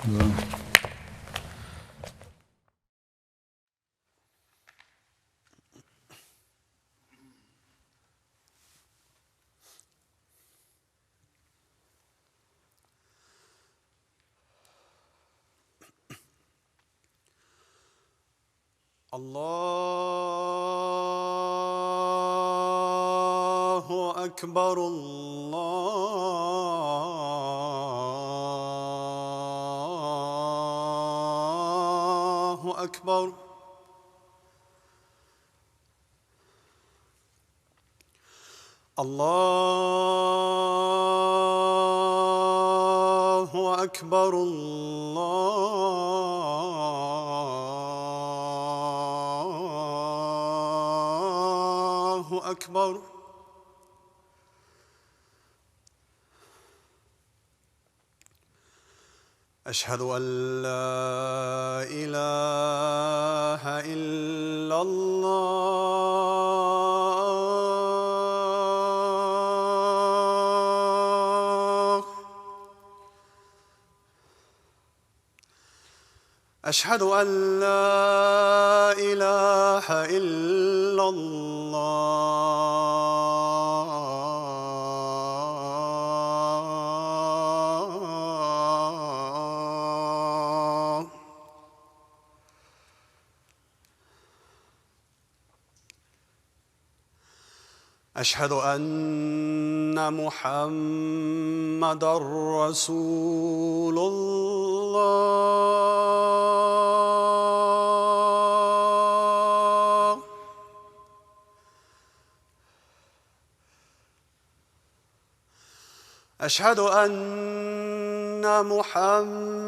الله أكبر الله أكبر الله أكبر الله أكبر أشهد أن لا إله إلا الله أشهد أن لا إله إلا الله أشهد أن محمدًا رسول الله أشهد أن محمدًا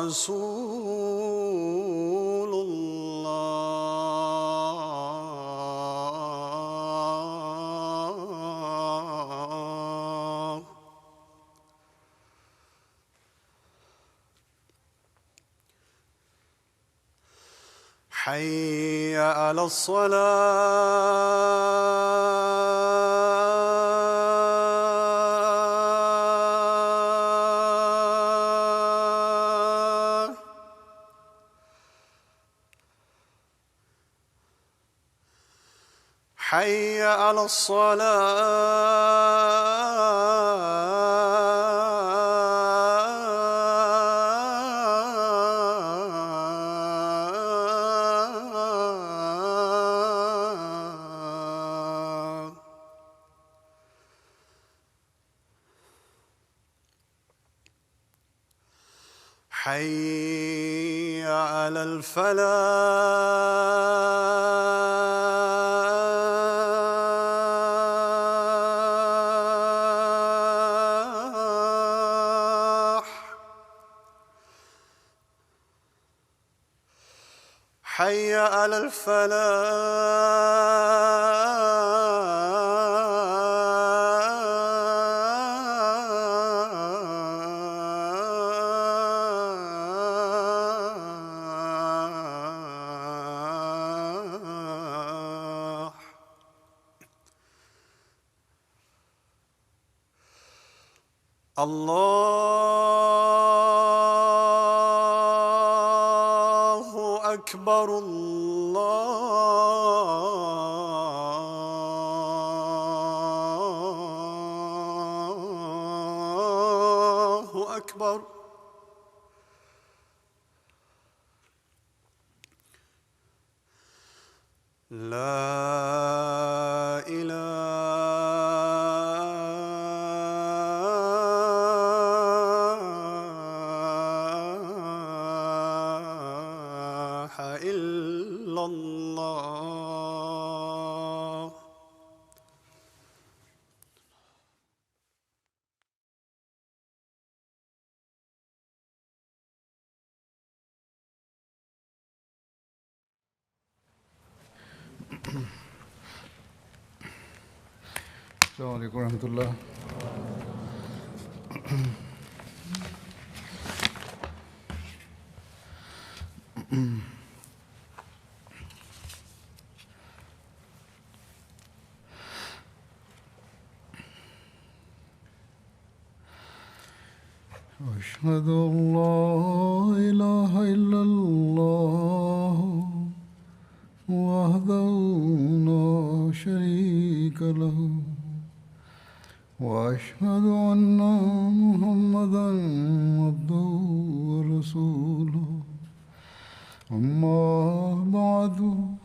رسول الله حي على الصلاة حي على الصلاة حي على الفلاح حي على الفلاح الله أكبر الله أكبر لا إله إلا الله السلام علیکم ورحمۃ اللہ. أشهد أن لا إله إلا الله وحده لا شريك له وأشهد أن محمدا عبده ورسوله أما بعد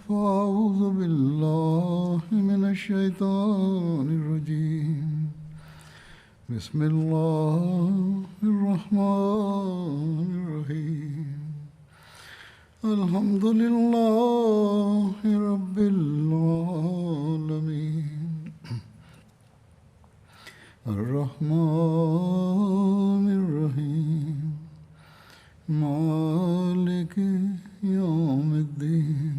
فأعوذ بالله من الشيطان الرجيم بسم الله الرحمن الرحيم الحمد لله رب العالمين الرحمن الرحيم مالك يوم الدين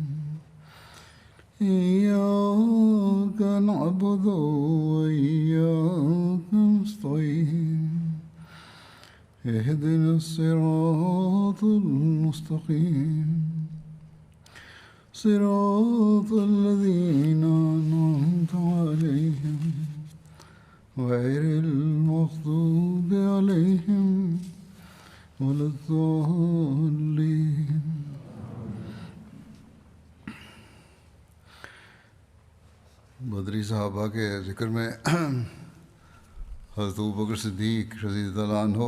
إياك نعبد وإياك نستعين اهدنا الصراط المستقيم صراط الذين أنعمت عليهم غير المغضوب عليهم ولا الضالين بدری صحابہ کے ذکر میں حضرت ابوبکر صدیق رضی اللہ عنہ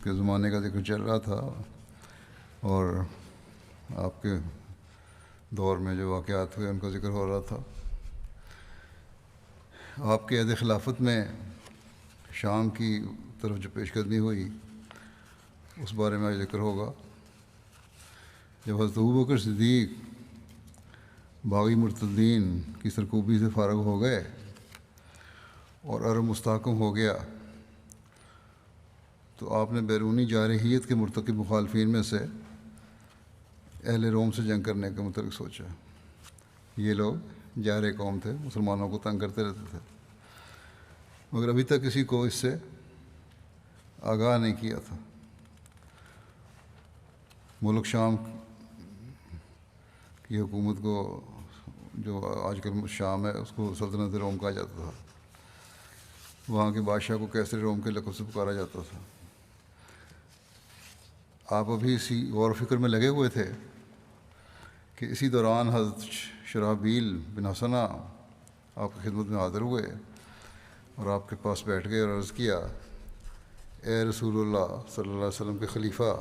کے زمانے کا ذکر چل رہا تھا اور آپ کے دور میں جو واقعات ہوئے ان کا ذکر ہو رہا تھا. آپ کے عہد خلافت میں شام کی طرف جو پیش قدمی ہوئی اس بارے میں آج ذکر ہوگا. جب حضرت ابوبکر صدیق باغی مرتدین کی سرکوبی سے فارغ ہو گئے اور عرب مستحکم ہو گیا تو آپ نے بیرونی جارحیت کے مرتکب مخالفین میں سے اہل روم سے جنگ کرنے کے متعلق سوچا. یہ لوگ جارح قوم تھے، مسلمانوں کو تنگ کرتے رہتے تھے، مگر ابھی تک کسی کو اس سے آگاہ نہیں کیا تھا. ملک شام کی حکومت کو، جو آج کل شام ہے، اس کو سلطنت روم کہا جاتا تھا. وہاں کے بادشاہ کو کیسر روم کے لقب سے پکارا جاتا تھا. آپ ابھی اسی غور و فکر میں لگے ہوئے تھے کہ اسی دوران حضرت شرحبیل بن حسنہ آپ کی خدمت میں حاضر ہوئے اور آپ کے پاس بیٹھ گئے اور عرض کیا، اے رسول اللہ صلی اللہ علیہ وسلم کے خلیفہ،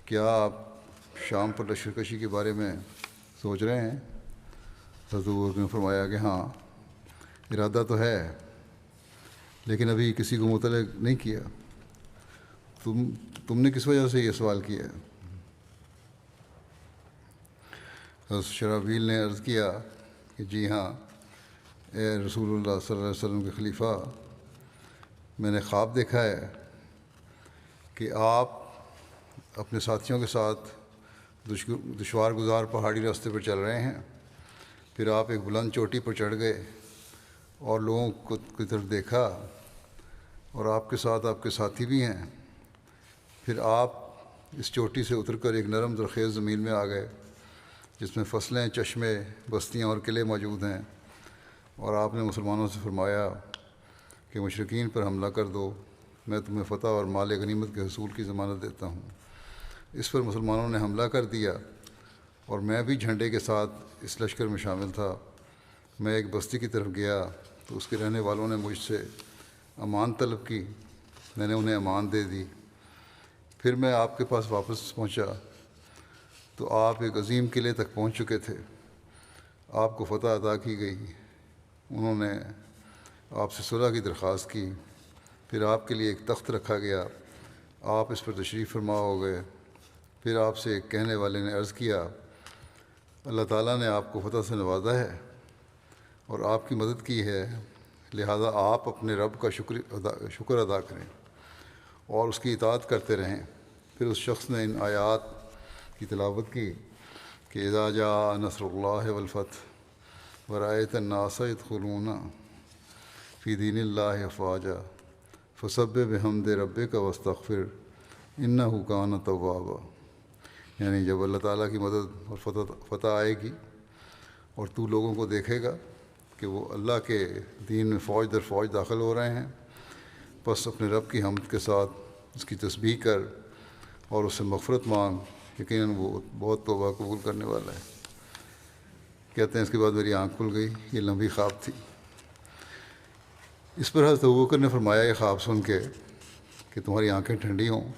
کیا آپ شام پر لشکرکشی کے بارے میں سوچ رہے ہیں؟ حضرت ابوبکر نے فرمایا کہ ہاں، ارادہ تو ہے لیکن ابھی کسی کو مطلع نہیں کیا. تم نے کس وجہ سے یہ سوال کیا؟ حضرت شرحبیل نے عرض کیا کہ جی ہاں اے رسول اللہ صلی اللہ علیہ وسلم کے خلیفہ، میں نے خواب دیکھا ہے کہ آپ اپنے ساتھیوں کے ساتھ دشوار گزار پہاڑی راستے پر چل رہے ہیں. پھر آپ ایک بلند چوٹی پر چڑھ گئے اور لوگوں کی طرف دیکھا اور آپ کے ساتھ آپ کے ساتھی بھی ہیں. پھر آپ اس چوٹی سے اتر کر ایک نرم زرخیز زمین میں آ گئے جس میں فصلیں، چشمے، بستیاں اور قلعے موجود ہیں، اور آپ نے مسلمانوں سے فرمایا کہ مشرکین پر حملہ کر دو، میں تمہیں فتح اور مال غنیمت کے حصول کی ضمانت دیتا ہوں. اس پر مسلمانوں نے حملہ کر دیا اور میں بھی جھنڈے کے ساتھ اس لشکر میں شامل تھا. میں ایک بستی کی طرف گیا تو اس کے رہنے والوں نے مجھ سے امان طلب کی، میں نے انہیں امان دے دی. پھر میں آپ کے پاس واپس پہنچا تو آپ ایک عظیم قلعے تک پہنچ چکے تھے. آپ کو فتح عطا کی گئی. انہوں نے آپ سے صلح کی درخواست کی. پھر آپ کے لیے ایک تخت رکھا گیا، آپ اس پر تشریف فرما ہو گئے. پھر آپ سے ایک کہنے والے نے عرض کیا، اللہ تعالیٰ نے آپ کو فتح سے نوازا ہے اور آپ کی مدد کی ہے، لہذا آپ اپنے رب کا شکر ادا کریں اور اس کی اطاعت کرتے رہیں. پھر اس شخص نے ان آیات کی تلاوت کی کہ اذا جاء نصر اللہ والفتح ورأیت الناس يدخلون فی دین اللہ افواجا فسبح بحمد ربک واستغفر انہ کان توابا. یعنی جب اللہ تعالیٰ کی مدد اور فتح آئے گی اور تو لوگوں کو دیکھے گا کہ وہ اللہ کے دین میں فوج در فوج داخل ہو رہے ہیں، بس اپنے رب کی حمد کے ساتھ اس کی تسبیح کر اور اس سے مغفرت مانگ، یقیناً وہ بہت توبہ قبول کرنے والا ہے۔ کہتے ہیں اس کے بعد میری آنکھ کھل گئی، یہ لمبی خواب تھی۔ اس پر حضرت ابوبکر نے فرمایا یہ خواب سن کے کہ تمہاری آنکھیں ٹھنڈی ہوں،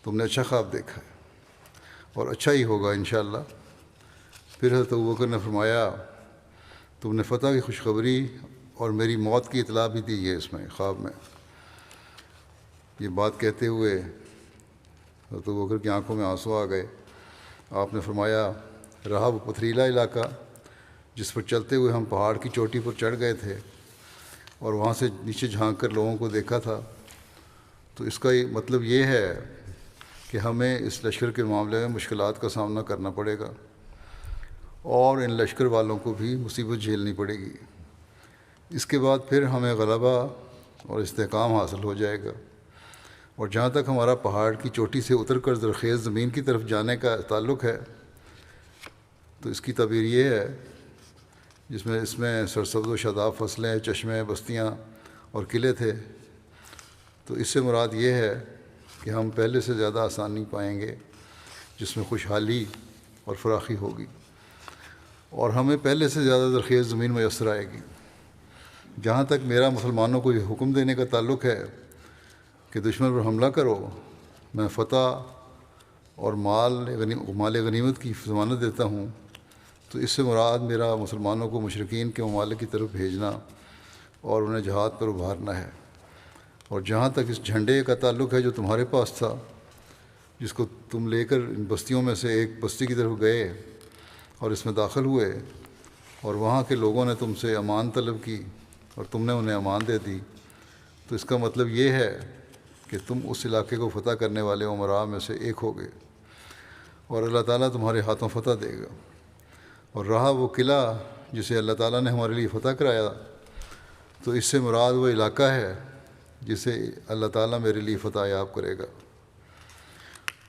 تم نے اچھا خواب دیکھا ہے اور اچھا ہی ہوگا انشاءاللہ۔ پھر حضرت ابوبکر نے فرمایا تم نے فتح کی خوشخبری اور میری موت کی اطلاع بھی دی ہے اس میں خواب میں۔ یہ بات کہتے ہوئے حضرت ابوبکر کی آنکھوں میں آنسو آ گئے۔ آپ نے فرمایا رہا وہ پتھریلا علاقہ جس پر چلتے ہوئے ہم پہاڑ کی چوٹی پر چڑھ گئے تھے اور وہاں سے نیچے جھانک کر لوگوں کو دیکھا تھا، تو اس کا مطلب یہ ہے کہ ہمیں اس لشکر کے معاملے میں مشکلات کا سامنا کرنا پڑے گا اور ان لشکر والوں کو بھی مصیبت جھیلنی پڑے گی۔ اس کے بعد پھر ہمیں غلبہ اور استحکام حاصل ہو جائے گا، اور جہاں تک ہمارا پہاڑ کی چوٹی سے اتر کر زرخیز زمین کی طرف جانے کا تعلق ہے، تو اس کی تعبیر یہ ہے اس میں سرسبز و شاداب فصلیں، چشمے، بستیاں اور قلعے تھے، تو اس سے مراد یہ ہے کہ ہم پہلے سے زیادہ آسانی پائیں گے جس میں خوشحالی اور فراخی ہوگی، اور ہمیں پہلے سے زیادہ زرخیز زمین میسر آئے گی۔ جہاں تک میرا مسلمانوں کو یہ حکم دینے کا تعلق ہے کہ دشمن پر حملہ کرو، میں فتح اور مال غنیمت کی ضمانت دیتا ہوں، تو اس سے مراد میرا مسلمانوں کو مشرکین کے ممالک کی طرف بھیجنا اور انہیں جہاد پر ابھارنا ہے۔ اور جہاں تک اس جھنڈے کا تعلق ہے جو تمہارے پاس تھا، جس کو تم لے کر ان بستیوں میں سے ایک بستی کی طرف گئے اور اس میں داخل ہوئے، اور وہاں کے لوگوں نے تم سے امان طلب کی اور تم نے انہیں امان دے دی، تو اس کا مطلب یہ ہے کہ تم اس علاقے کو فتح کرنے والے امراء میں سے ایک ہوگے، اور اللہ تعالیٰ تمہارے ہاتھوں فتح دے گا۔ اور رہا وہ قلعہ جسے اللہ تعالیٰ نے ہمارے لیے فتح کرایا، تو اس سے مراد وہ علاقہ ہے جسے اللہ تعالیٰ میرے لیے فتح یاب کرے گا۔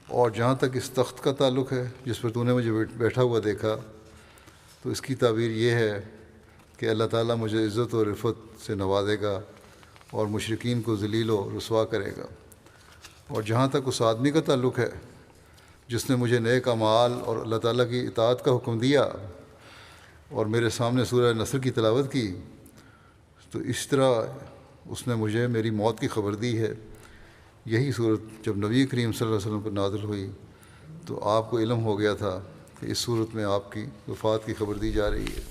اور جہاں تک اس تخت کا تعلق ہے جس پر تو نے مجھے بیٹھا ہوا دیکھا، تو اس کی تعبیر یہ ہے کہ اللہ تعالیٰ مجھے عزت و رفعت سے نوازے گا اور مشرکین کو ذلیل و رسوا کرے گا۔ اور جہاں تک اس آدمی کا تعلق ہے جس نے مجھے نیک اعمال اور اللہ تعالیٰ کی اطاعت کا حکم دیا اور میرے سامنے سورہ نصر کی تلاوت کی، تو اس طرح اس نے مجھے میری موت کی خبر دی ہے۔ یہی صورت جب نبی کریم صلی اللہ علیہ وسلم پر نازل ہوئی تو آپ کو علم ہو گیا تھا کہ اس صورت میں آپ کی وفات کی خبر دی جا رہی ہے۔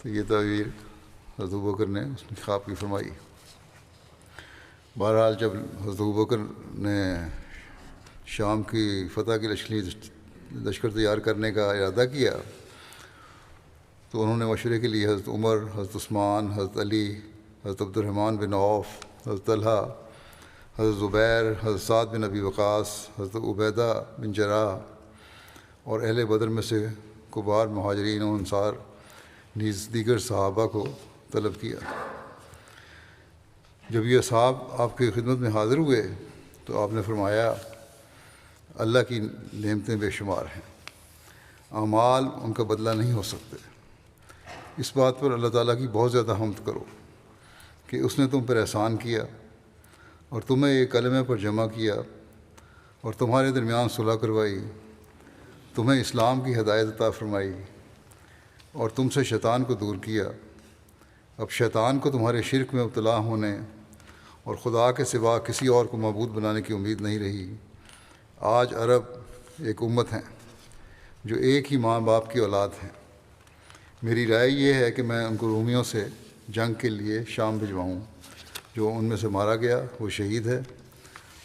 تو یہ تعبیر حضرت ابوبکر نے اس میں خواب کی فرمائی۔ بہرحال جب حضرت ابوبکر نے شام کی فتح کی لشکر تیار کرنے کا ارادہ کیا، تو انہوں نے مشورے کے لیے حضرت عمر، حضرت عثمان، حضرت علی، حضرت عبد الرحمن بن عوف، حضرت طلحہ، حضرت زبیر، حضرت سعد بن ابی وقاص، حضرت عبیدہ بن جراح اور اہل بدر میں سے کبار مہاجرین و انصار نیز دیگر صحابہ کو طلب کیا۔ جب یہ اصحاب آپ کی خدمت میں حاضر ہوئے تو آپ نے فرمایا اللہ کی نعمتیں بے شمار ہیں، اعمال ان کا بدلہ نہیں ہو سکتے۔ اس بات پر اللہ تعالیٰ کی بہت زیادہ حمد کرو کہ اس نے تم پر احسان کیا اور تمہیں ایک کلمے پر جمع کیا اور تمہارے درمیان صلح کروائی، تمہیں اسلام کی ہدایت عطا فرمائی اور تم سے شیطان کو دور کیا۔ اب شیطان کو تمہارے شرک میں مبتلا ہونے اور خدا کے سوا کسی اور کو معبود بنانے کی امید نہیں رہی۔ آج عرب ایک امت ہیں جو ایک ہی ماں باپ کی اولاد ہیں۔ میری رائے یہ ہے کہ میں ان کو رومیوں سے جنگ کے لیے شام بھجواؤں۔ جو ان میں سے مارا گیا وہ شہید ہے۔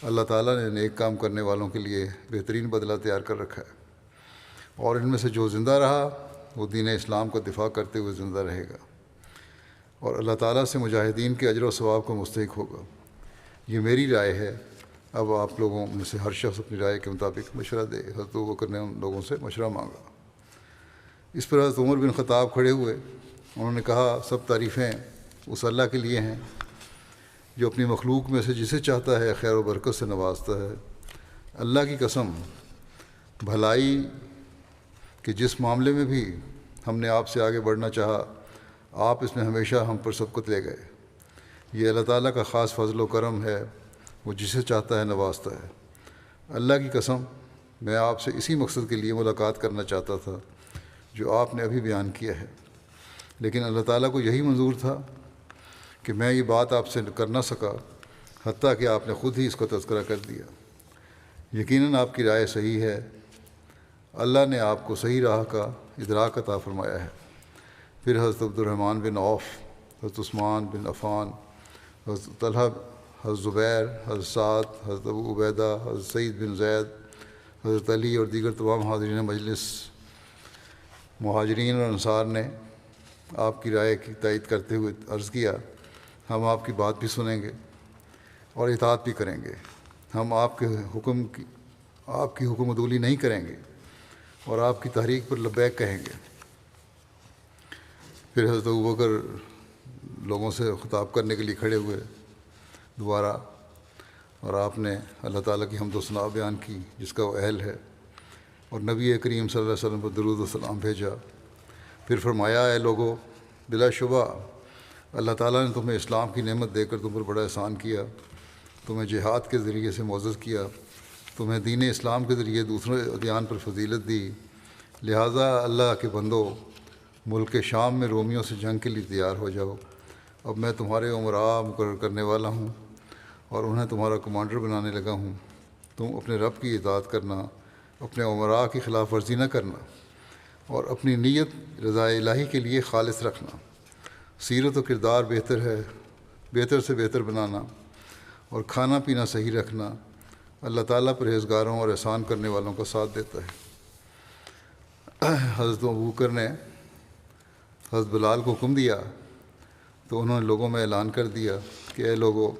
اللہ تعالیٰ نے نیک کام کرنے والوں کے لیے بہترین بدلہ تیار کر رکھا ہے، اور ان میں سے جو زندہ رہا وہ دین اسلام کا دفاع کرتے ہوئے زندہ رہے گا اور اللہ تعالیٰ سے مجاہدین کے اجر و ثواب کو مستحق ہوگا۔ یہ میری رائے ہے، اب آپ لوگوں میں سے ہر شخص اپنی رائے کے مطابق مشورہ دے۔ حضرت ابوبکر نے ان لوگوں سے مشورہ مانگا۔ اس پر حضرت عمر بن خطاب کھڑے ہوئے، انہوں نے کہا سب تعریفیں اس اللہ کے لیے ہیں جو اپنی مخلوق میں سے جسے چاہتا ہے خیر و برکت سے نوازتا ہے۔ اللہ کی قسم، بھلائی کہ جس معاملے میں بھی ہم نے آپ سے آگے بڑھنا چاہا آپ اس میں ہمیشہ ہم پر سبقت لے گئے۔ یہ اللہ تعالیٰ کا خاص فضل و کرم ہے وہ جسے چاہتا ہے نوازتا ہے۔ اللہ کی قسم میں آپ سے اسی مقصد کے لیے ملاقات کرنا چاہتا تھا جو آپ نے ابھی بیان کیا ہے، لیکن اللہ تعالیٰ کو یہی منظور تھا کہ میں یہ بات آپ سے کر نہ سکا، حتیٰ کہ آپ نے خود ہی اس کا تذکرہ کر دیا۔ یقیناً آپ کی رائے صحیح ہے، اللہ نے آپ کو صحیح راہ کا ادراک عطا فرمایا ہے۔ پھر حضرت عبد الرحمن بن عوف، حضرت عثمان بن عفان، حضرت طلحہ، حضرت زبیر، حضرت سعد، حضرت ابو عبیدہ، حضرت سعید بن زید، حضرت علی اور دیگر تمام حاضرین مجلس مہاجرین اور انصار نے آپ کی رائے کی تائید کرتے ہوئے عرض کیا، ہم آپ کی بات بھی سنیں گے اور اطاعت بھی کریں گے، ہم آپ کی حکم عدولی نہیں کریں گے اور آپ کی تحریک پر لبیک کہیں گے۔ پھر حضرت ابوبکر لوگوں سے خطاب کرنے کے لیے کھڑے ہوئے دوبارہ، اور آپ نے اللہ تعالیٰ کی حمد و ثنا بیان کی جس کا وہ اہل ہے، اور نبی کریم صلی اللہ علیہ وسلم پر درود و سلام بھیجا۔ پھر فرمایا، اے لوگو، بلا شبہ اللہ تعالیٰ نے تمہیں اسلام کی نعمت دے کر تم پر بڑا احسان کیا، تمہیں جہاد کے ذریعے سے معزز کیا، تمہیں دین اسلام کے ذریعے دوسرے ادیان پر فضیلت دی، لہٰذا اللہ کے بندو، ملک شام میں رومیوں سے جنگ کے لیے تیار ہو جاؤ۔ اب میں تمہارے امراء مقرر کرنے والا ہوں اور انہیں تمہارا کمانڈر بنانے لگا ہوں۔ تم اپنے رب کی اطاعت کرنا، اپنے امراء کی خلاف ورزی نہ کرنا، اور اپنی نیت رضا الہی کے لیے خالص رکھنا۔ سیرت و کردار بہتر سے بہتر بنانا، اور کھانا پینا صحیح رکھنا۔ اللہ تعالیٰ پرہیزگاروں اور احسان کرنے والوں کا ساتھ دیتا ہے۔ حضرت ابوبکر نے حضرت بلال کو حکم دیا تو انہوں نے لوگوں میں اعلان کر دیا کہ اے لوگوں،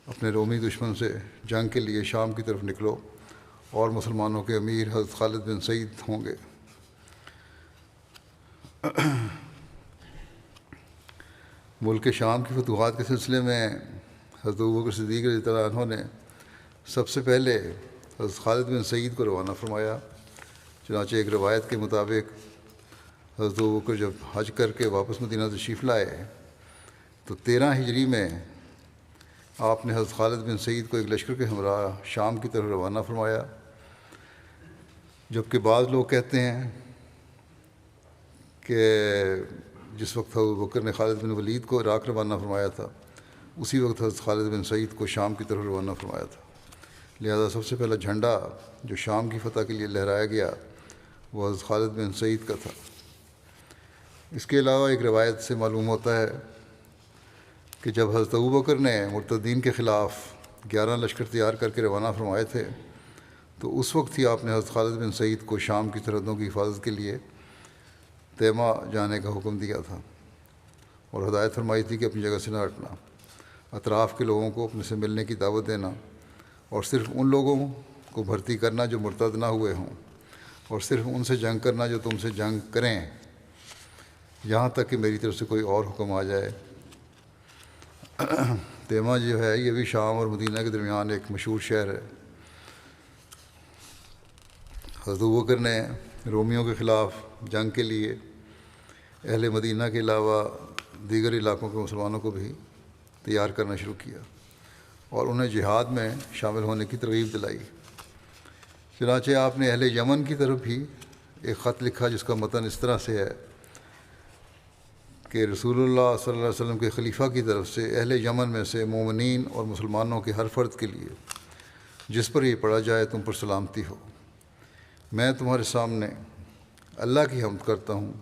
اپنے رومی دشمن سے جنگ کے لیے شام کی طرف نکلو، اور مسلمانوں کے امیر حضرت خالد بن سعید ہوں گے۔ ملک شام کی فتوحات کے سلسلے میں حضرت ابوبکر صدیق رضی اللہ عنہ نے سب سے پہلے حضرت خالد بن سعید کو روانہ فرمایا۔ چنانچہ ایک روایت کے مطابق حضرت ابوبکر جب حج کر کے واپس مدینہ تشریف لائے تو 13 ہجری میں آپ نے حضرت خالد بن سعید کو ایک لشکر کے ہمراہ شام کی طرف روانہ فرمایا، جبکہ بعض لوگ کہتے ہیں کہ جس وقت حضرت ابوبکر نے خالد بن ولید کو عراق روانہ فرمایا تھا، اسی وقت حضرت خالد بن سعید کو شام کی طرف روانہ فرمایا تھا۔ لہذا سب سے پہلا جھنڈا جو شام کی فتح کے لیے لہرایا گیا وہ حضرت خالد بن سعید کا تھا۔ اس کے علاوہ ایک روایت سے معلوم ہوتا ہے کہ جب حضرت ابوبکر نے مرتدین کے خلاف 11 لشکر تیار کر کے روانہ فرمائے تھے تو اس وقت ہی آپ نے حضرت خالد بن سعید کو شام کی سرحدوں کی حفاظت کے لیے تیمہ جانے کا حکم دیا تھا، اور ہدایت فرمائی تھی کہ اپنی جگہ سے نہ ہٹنا، اطراف کے لوگوں کو اپنے سے ملنے کی دعوت دینا، اور صرف ان لوگوں کو بھرتی کرنا جو مرتد نہ ہوئے ہوں، اور صرف ان سے جنگ کرنا جو تم سے جنگ کریں، یہاں تک کہ میری طرف سے کوئی اور حکم آ جائے۔ تیمہ جو ہے یہ بھی شام اور مدینہ کے درمیان ایک مشہور شہر ہے۔ حضرت ابوبکر نے رومیوں کے خلاف جنگ کے لیے اہل مدینہ کے علاوہ دیگر علاقوں کے مسلمانوں کو بھی تیار کرنا شروع کیا اور انہیں جہاد میں شامل ہونے کی ترغیب دلائی۔ چنانچہ آپ نے اہل یمن کی طرف بھی ایک خط لکھا جس کا متن اس طرح سے ہے کہ رسول اللہ صلی اللہ علیہ وسلم کے خلیفہ کی طرف سے اہل یمن میں سے مومنین اور مسلمانوں کے ہر فرد کے لیے جس پر یہ پڑھا جائے تم پر سلامتی ہو۔ میں تمہارے سامنے اللہ کی حمد کرتا ہوں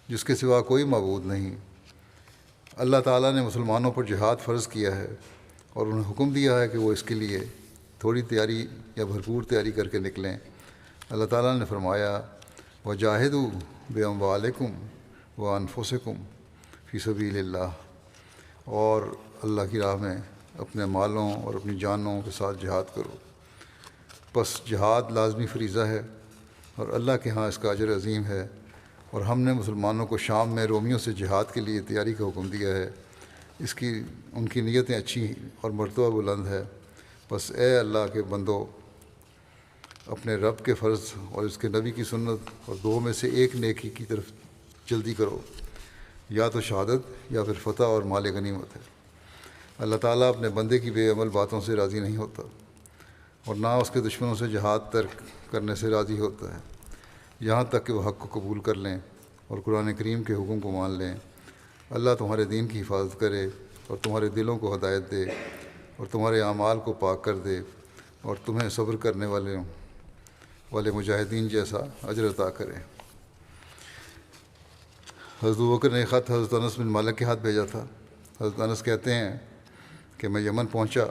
جس کے سوا کوئی معبود نہیں۔ اللہ تعالیٰ نے مسلمانوں پر جہاد فرض کیا ہے اور انہیں حکم دیا ہے کہ وہ اس کے لیے تھوڑی تیاری یا بھرپور تیاری کر کے نکلیں۔ اللہ تعالیٰ نے فرمایا، وَجَاهِدُوا بِأَمْوَالِكُمْ وَأَنفُسِكُمْ فِي سَبِيلِ اللَّهِ، اور اللہ کی راہ میں اپنے مالوں اور اپنی جانوں کے ساتھ جہاد کرو۔ پس جہاد لازمی فریضہ ہے اور اللہ کے ہاں اس کا اجر عظیم ہے، اور ہم نے مسلمانوں کو شام میں رومیوں سے جہاد کے لیے تیاری کا حکم دیا ہے۔ ان کی نیتیں اچھی اور مرتبہ بلند ہے۔ بس اے اللہ کے بندو، اپنے رب کے فرض اور اس کے نبی کی سنت اور دو میں سے ایک نیکی کی طرف جلدی کرو، یا تو شہادت یا پھر فتح اور مال غنیمت ہے۔ اللہ تعالیٰ اپنے بندے کی بے عمل باتوں سے راضی نہیں ہوتا اور نہ اس کے دشمنوں سے جہاد ترک کرنے سے راضی ہوتا ہے، یہاں تک کہ وہ حق کو قبول کر لیں اور قرآن کریم کے حکم کو مان لیں۔ اللہ تمہارے دین کی حفاظت کرے اور تمہارے دلوں کو ہدایت دے اور تمہارے اعمال کو پاک کر دے اور تمہیں صبر کرنے والے مجاہدین جیسا اجر عطا کرے۔ حضرت ابوبکر نے خط حضرت انس بن مالک کے ہاتھ بھیجا تھا۔ حضرت انس کہتے ہیں کہ میں یمن پہنچا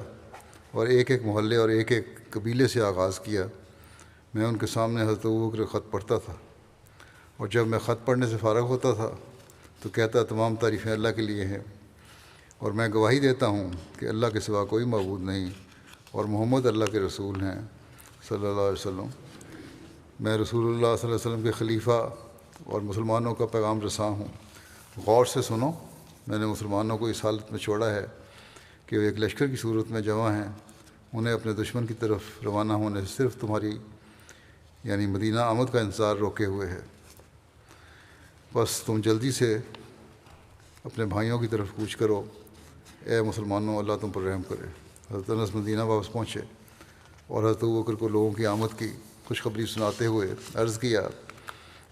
اور ایک ایک محلے اور ایک ایک قبیلے سے آغاز کیا۔ میں ان کے سامنے حضرت ابوبکر خط پڑھتا تھا، اور جب میں خط پڑھنے سے فارغ ہوتا تھا تو کہتا تمام تعریفیں اللہ کے لیے ہیں، اور میں گواہی دیتا ہوں کہ اللہ کے سوا کوئی معبود نہیں اور محمد اللہ کے رسول ہیں صلی اللہ علیہ وسلم۔ میں رسول اللہ صلی اللہ علیہ وسلم کے خلیفہ اور مسلمانوں کا پیغام رساں ہوں۔ غور سے سنو، میں نے مسلمانوں کو اس حالت میں چھوڑا ہے کہ وہ ایک لشکر کی صورت میں جمع ہیں، انہیں اپنے دشمن کی طرف روانہ ہونے سے صرف تمہاری یعنی مدینہ آمد کا انتظار روکے ہوئے ہے۔ بس تم جلدی سے اپنے بھائیوں کی طرف کوچ کرو، اے مسلمانوں اللہ تم پر رحم کرے۔ حضرت انس مدینہ واپس پہنچے اور حضرت ابوبکر کو لوگوں کی آمد کی خوشخبری سناتے ہوئے عرض کیا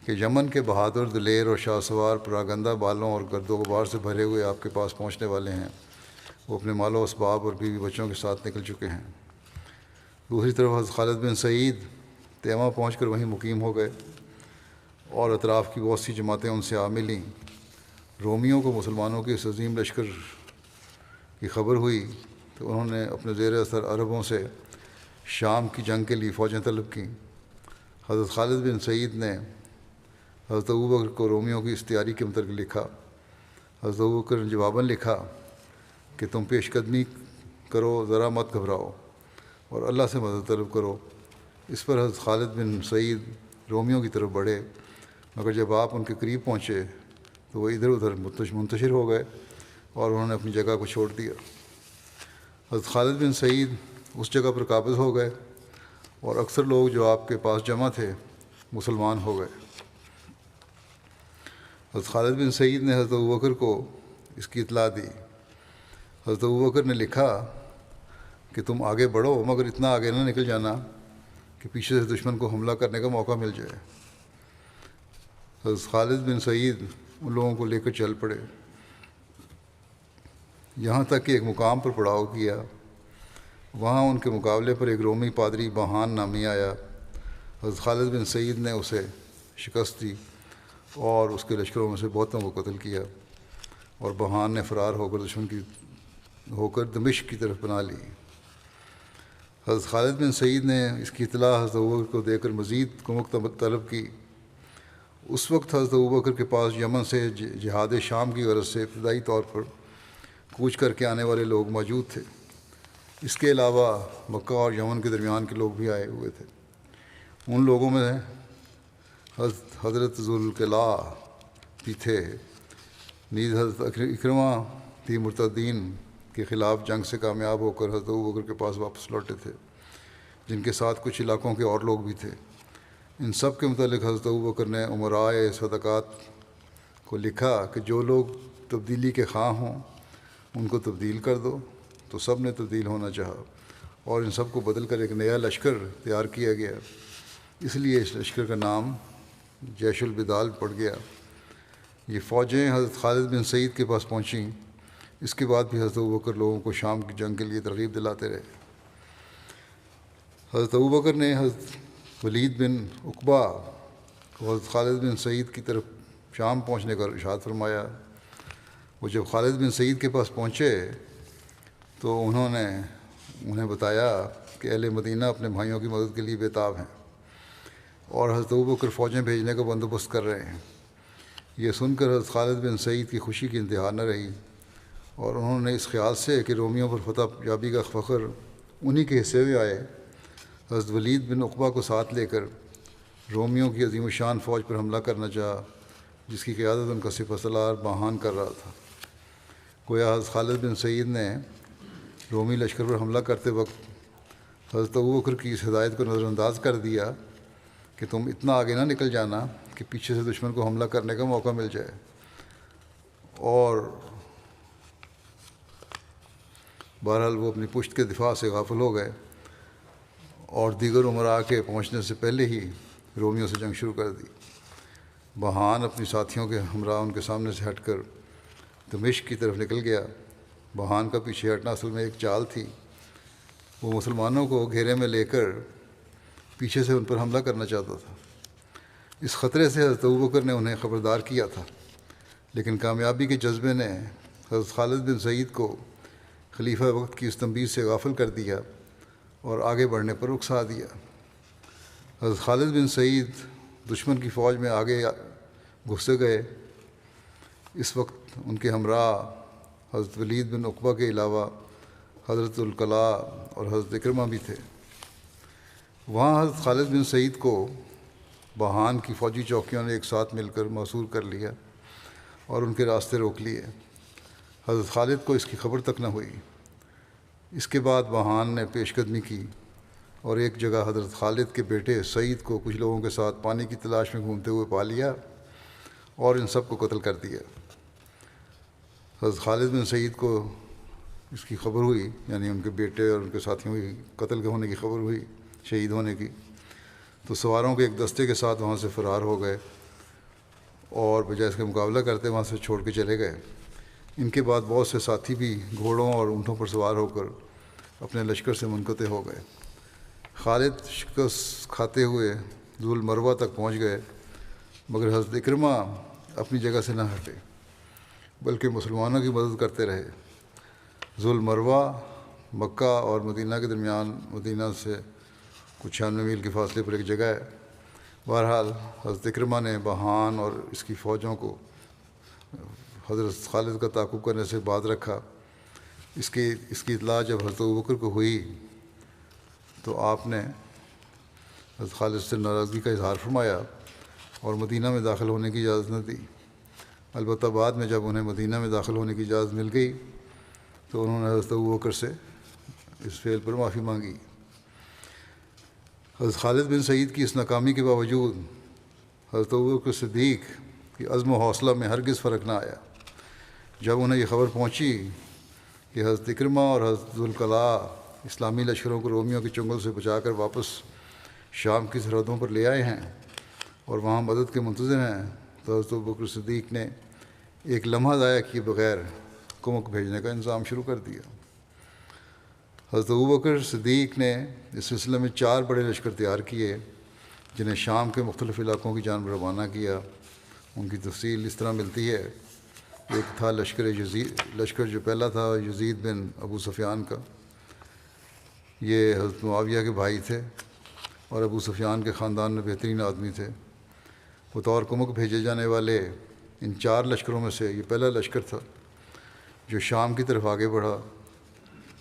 کہ یمن کے بہادر، دلیر اور شاہ سوار پراگندہ بالوں اور گرد و غبار سے بھرے ہوئے آپ کے پاس پہنچنے والے ہیں۔ وہ اپنے مال و اسباب اور بیوی بچوں کے ساتھ نکل چکے ہیں۔ دوسری طرف حضرت خالد بن سعید تیمہ پہنچ کر وہیں مقیم ہو گئے اور اطراف کی بہت سی جماعتیں ان سے آ ملیں۔ رومیوں کو مسلمانوں کے اس عظیم لشکر کی خبر ہوئی تو انہوں نے اپنے زیر اثر عربوں سے شام کی جنگ کے لیے فوجیں طلب کیں۔ حضرت خالد بن سعید نے حضرت ابوبکر کو رومیوں کی اس تیاری کے متعلق لکھا۔ حضرت ابوبکر نے جواباً لکھا کہ تم پیش قدمی کرو، ذرا مت گھبراؤ اور اللہ سے مدد طلب کرو۔ اس پر حضرت خالد بن سعید رومیوں کی طرف بڑھے، مگر جب آپ ان کے قریب پہنچے تو وہ ادھر ادھر منتشر ہو گئے اور انہوں نے اپنی جگہ کو چھوڑ دیا۔ حضرت خالد بن سعید اس جگہ پر قابض ہو گئے اور اکثر لوگ جو آپ کے پاس جمع تھے مسلمان ہو گئے۔ حضرت خالد بن سعید نے حضرت ابوبکر کو اس کی اطلاع دی۔ حضرت ابوبکر نے لکھا کہ تم آگے بڑھو، مگر اتنا آگے نہ نکل جانا کہ پیچھے سے دشمن کو حملہ کرنے کا موقع مل جائے۔ حضرت خالد بن سعید ان لوگوں کو لے کر چل پڑے، یہاں تک کہ ایک مقام پر پڑاؤ کیا۔ وہاں ان کے مقابلے پر ایک رومی پادری بہان نامی آیا۔ حضرت خالد بن سعید نے اسے شکست دی اور اس کے لشکروں میں سے بہتوں کو قتل کیا، اور بہان نے فرار ہو کر دمشق کی طرف پناہ لی۔ حضرت خالد بن سعید نے اس کی اطلاع حضرت ابوبکر کو دے کر مزید کمک طلب کی۔ اس وقت حضرت ابوبکر کے پاس یمن سے جہاد شام کی غرض سے ابتدائی طور پر کوچ کر کے آنے والے لوگ موجود تھے۔ اس کے علاوہ مکہ اور یمن کے درمیان کے لوگ بھی آئے ہوئے تھے۔ ان لوگوں میں حضرت ذوالقلاء بھی تھے۔ نیز حضرت اکرمہ بھی مرتدین کے خلاف جنگ سے کامیاب ہو کر حضرت ابوبکر کے پاس واپس لوٹے تھے، جن کے ساتھ کچھ علاقوں کے اور لوگ بھی تھے۔ ان سب کے متعلق حضرت ابوبکر نے امرائے صدقات کو لکھا کہ جو لوگ تبدیلی کے خواہاں ہوں ان کو تبدیل کر دو، تو سب نے تبدیل ہونا چاہا اور ان سب کو بدل کر ایک نیا لشکر تیار کیا گیا۔ اس لیے اس لشکر کا نام جیش البدال پڑ گیا۔ یہ فوجیں حضرت خالد بن سعید کے پاس پہنچیں۔ اس کے بعد بھی حضرت ابوبکر لوگوں کو شام کی جنگ کے لیے ترغیب دلاتے رہے۔ حضرت ابوبکر نے حضرت ولید بن عقبہ کو حضرت خالد بن سعید کی طرف شام پہنچنے کا ارشاد فرمایا۔ وہ جب خالد بن سعید کے پاس پہنچے تو انہوں نے انہیں بتایا کہ اہل مدینہ اپنے بھائیوں کی مدد کے لیے بے تاب ہیں اور حضرت ابوبکر فوجیں بھیجنے کا بندوبست کر رہے ہیں۔ یہ سن کر حضرت خالد بن سعید کی خوشی کی انتہا نہ رہی، اور انہوں نے اس خیال سے کہ رومیوں پر فتح یابی کا فخر انہی کے حصے میں آئے، حضرت ولید بن عقبہ کو ساتھ لے کر رومیوں کی عظیم الشان فوج پر حملہ کرنا چاہا، جس کی قیادت ان کا سپہ سالار بہان کر رہا تھا۔ گویا حضرت خالد بن سعید نے رومی لشکر پر حملہ کرتے وقت حضرت ابوبکر کی اس ہدایت کو نظر انداز کر دیا کہ تم اتنا آگے نہ نکل جانا کہ پیچھے سے دشمن کو حملہ کرنے کا موقع مل جائے، اور بہرحال وہ اپنی پشت کے دفاع سے غافل ہو گئے اور دیگر امراء کے پہنچنے سے پہلے ہی رومیوں سے جنگ شروع کر دی۔ بہان اپنی ساتھیوں کے ہمراہ ان کے سامنے سے ہٹ کر دمشق کی طرف نکل گیا۔ بہان کا پیچھے ہٹنا اصل میں ایک چال تھی۔ وہ مسلمانوں کو گھیرے میں لے کر پیچھے سے ان پر حملہ کرنا چاہتا تھا۔ اس خطرے سے حضرت ابوبکر نے انہیں خبردار کیا تھا، لیکن کامیابی کے جذبے نے حضرت خالد بن سعید کو خلیفہ وقت کی اس تنبیہ سے غافل کر دیا اور آگے بڑھنے پر اکسا دیا۔ حضرت خالد بن سعید دشمن کی فوج میں آگے گھسے گئے۔ اس وقت ان کے ہمراہ حضرت ولید بن عقبہ کے علاوہ حضرت القلاء اور حضرت اکرمہ بھی تھے۔ وہاں حضرت خالد بن سعید کو بہان کی فوجی چوکیوں نے ایک ساتھ مل کر محصور کر لیا اور ان کے راستے روک لیے۔ حضرت خالد کو اس کی خبر تک نہ ہوئی۔ اس کے بعد بہان نے پیش قدمی کی اور ایک جگہ حضرت خالد کے بیٹے سعید کو کچھ لوگوں کے ساتھ پانی کی تلاش میں گھومتے ہوئے پا لیا اور ان سب کو قتل کر دیا۔ حضرت خالد بن سعید کو اس کی خبر ہوئی، یعنی ان کے بیٹے اور ان کے ساتھیوں کی قتل کے ہونے کی خبر ہوئی، شہید ہونے کی، تو سواروں کے ایک دستے کے ساتھ وہاں سے فرار ہو گئے اور بجائے اس کے مقابلہ کرتے وہاں سے چھوڑ کے چلے گئے۔ ان کے بعد بہت سے ساتھی بھی گھوڑوں اور اونٹوں پر سوار ہو کر اپنے لشکر سے منقطع ہو گئے۔ خالد شکست کھاتے ہوئے ذو المروہ تک پہنچ گئے، مگر حضرت اکرمہ اپنی جگہ سے نہ ہٹے بلکہ مسلمانوں کی مدد کرتے رہے۔ ذو المروہ مکہ اور مدینہ کے درمیان مدینہ سے کچھ 96 میل کے فاصلے پر ایک جگہ ہے۔ بہرحال حضرت اکرمہ نے بہان اور اس کی فوجوں کو حضرت خالد کا تعاقب کرنے سے باز رکھا۔ اس کی اطلاع جب حضرت ابوبکر کو ہوئی تو آپ نے حضرت خالد سے ناراضگی کا اظہار فرمایا اور مدینہ میں داخل ہونے کی اجازت نہ دی۔ البتہ بعد میں جب انہیں مدینہ میں داخل ہونے کی اجازت مل گئی تو انہوں نے حضرت ابوبکر سے اس فعل پر معافی مانگی۔ حضرت خالد بن سعید کی اس ناکامی کے باوجود حضرت ابوبکر صدیق کی عزم و حوصلہ میں ہرگز فرق نہ آیا۔ جب انہیں یہ خبر پہنچی کہ حضرت اکرمہ اور حضرت ذوالقلاء اسلامی لشکروں کو رومیوں کے چنگل سے بچا کر واپس شام کی سرحدوں پر لے آئے ہیں اور وہاں مدد کے منتظر ہیں، تو حضرت ابوبکر صدیق نے ایک لمحہ ضائع کیے بغیر کمک بھیجنے کا انتظام شروع کر دیا۔ حضرت ابوبکر صدیق نے اس سلسلے میں 4 بڑے لشکر تیار کیے جنہیں شام کے مختلف علاقوں کی جانب روانہ کیا۔ ان کی تفصیل اس طرح ملتی ہے۔ ایک تھا لشکر جو پہلا تھا یزید بن ابو سفیان کا۔ یہ حضرت معاویہ کے بھائی تھے اور ابو سفیان کے خاندان میں بہترین آدمی تھے۔ بطور کمک بھیجے جانے والے ان 4 لشکروں میں سے یہ پہلا لشکر تھا جو شام کی طرف آگے بڑھا۔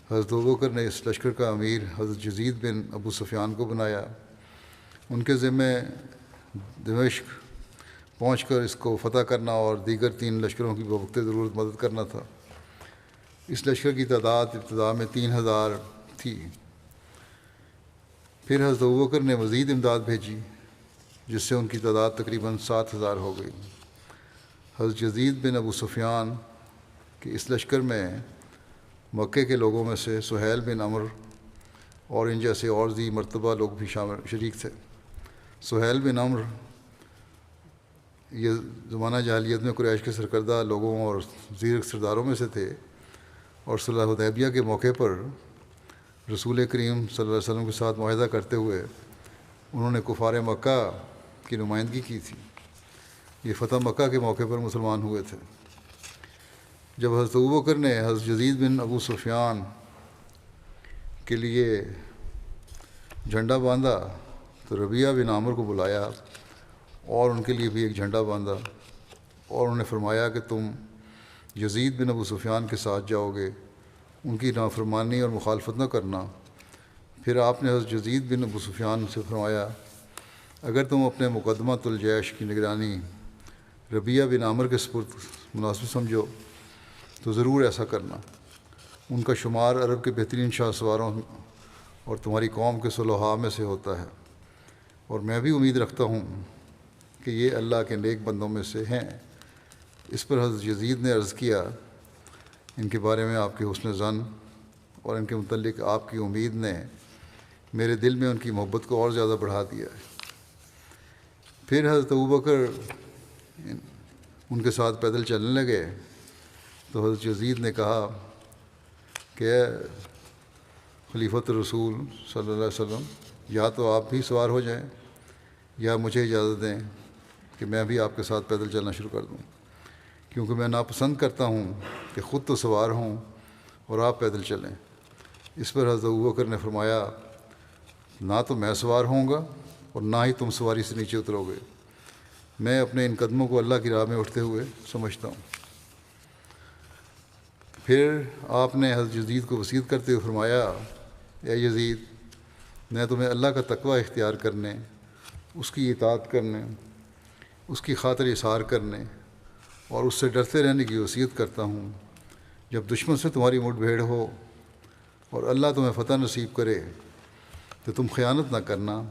حضرت ابوبکر نے اس لشکر کا امیر حضرت یزید بن ابو سفیان کو بنایا۔ ان کے ذمے دمشق پہنچ کر اس کو فتح کرنا اور دیگر 3 لشکروں کی بوقت ضرورت مدد کرنا تھا۔ اس لشکر کی تعداد ابتدا میں 3000 تھی۔ پھر حضرت ابوبکر نے مزید امداد بھیجی جس سے ان کی تعداد تقریباً 7000 ہو گئی۔ حضرت یزید بن ابو سفیان کے اس لشکر میں مکے کے لوگوں میں سے سہیل بن عمر اور ان جیسے اور ذی مرتبہ لوگ بھی شریک تھے۔ سہیل بن عمر یہ زمانہ جاہلیت میں قریش کے سرکردہ لوگوں اور زیرک سرداروں میں سے تھے، اور صلح حدیبیہ کے موقع پر رسول کریم صلی اللہ علیہ وسلم کے ساتھ معاہدہ کرتے ہوئے انہوں نے کفار مکہ کی نمائندگی کی تھی۔ یہ فتح مکہ کے موقع پر مسلمان ہوئے تھے۔ جب حضرت ابوبکر نے حضرت یزید بن ابو سفیان کے لیے جھنڈا باندھا تو ربیعہ بن عامر کو بلایا اور ان کے لیے بھی ایک جھنڈا باندھا، اور انہیں فرمایا کہ تم یزید بن ابو سفیان کے ساتھ جاؤ گے، ان کی نافرمانی اور مخالفت نہ کرنا۔ پھر آپ نے حضرت یزید بن ابو سفیان سے فرمایا اگر تم اپنے مقدمۃ الجیش کی نگرانی ربیعہ بن عامر کے سپرد مناسب سمجھو تو ضرور ایسا کرنا۔ ان کا شمار عرب کے بہترین شاہ سواروں اور تمہاری قوم کے صلحاء میں سے ہوتا ہے، اور میں بھی امید رکھتا ہوں کہ یہ اللہ کے نیک بندوں میں سے ہیں۔ اس پر حضرت یزید نے عرض کیا ان کے بارے میں آپ کے حسن ظن اور ان کے متعلق آپ کی امید نے میرے دل میں ان کی محبت کو اور زیادہ بڑھا دیا ہے۔ پھر حضرت ابوبکر ان کے ساتھ پیدل چلنے لگے تو حضرت یزید نے کہا کہ اے خلیفۃ الرسول صلی اللہ علیہ وسلم، یا تو آپ بھی سوار ہو جائیں یا مجھے اجازت دیں کہ میں بھی آپ کے ساتھ پیدل چلنا شروع کر دوں، کیونکہ میں ناپسند کرتا ہوں کہ خود تو سوار ہوں اور آپ پیدل چلیں۔ اس پر حضرت ابوبکر نے فرمایا، نہ تو میں سوار ہوں گا اور نہ ہی تم سواری سے نیچے اترو گے، میں اپنے ان قدموں کو اللہ کی راہ میں اٹھتے ہوئے سمجھتا ہوں۔ پھر آپ نے حضرت یزید کو وصیت کرتے ہوئے فرمایا، اے یزید، میں تمہیں اللہ کا تقوی اختیار کرنے، اس کی اطاعت کرنے، اس کی خاطر اظہار کرنے اور اس سے ڈرتے رہنے کی وصیت کرتا ہوں۔ جب دشمن سے تمہاری مٹ بھیڑ ہو اور اللہ تمہیں فتح نصیب کرے تو تم خیانت نہ کرنا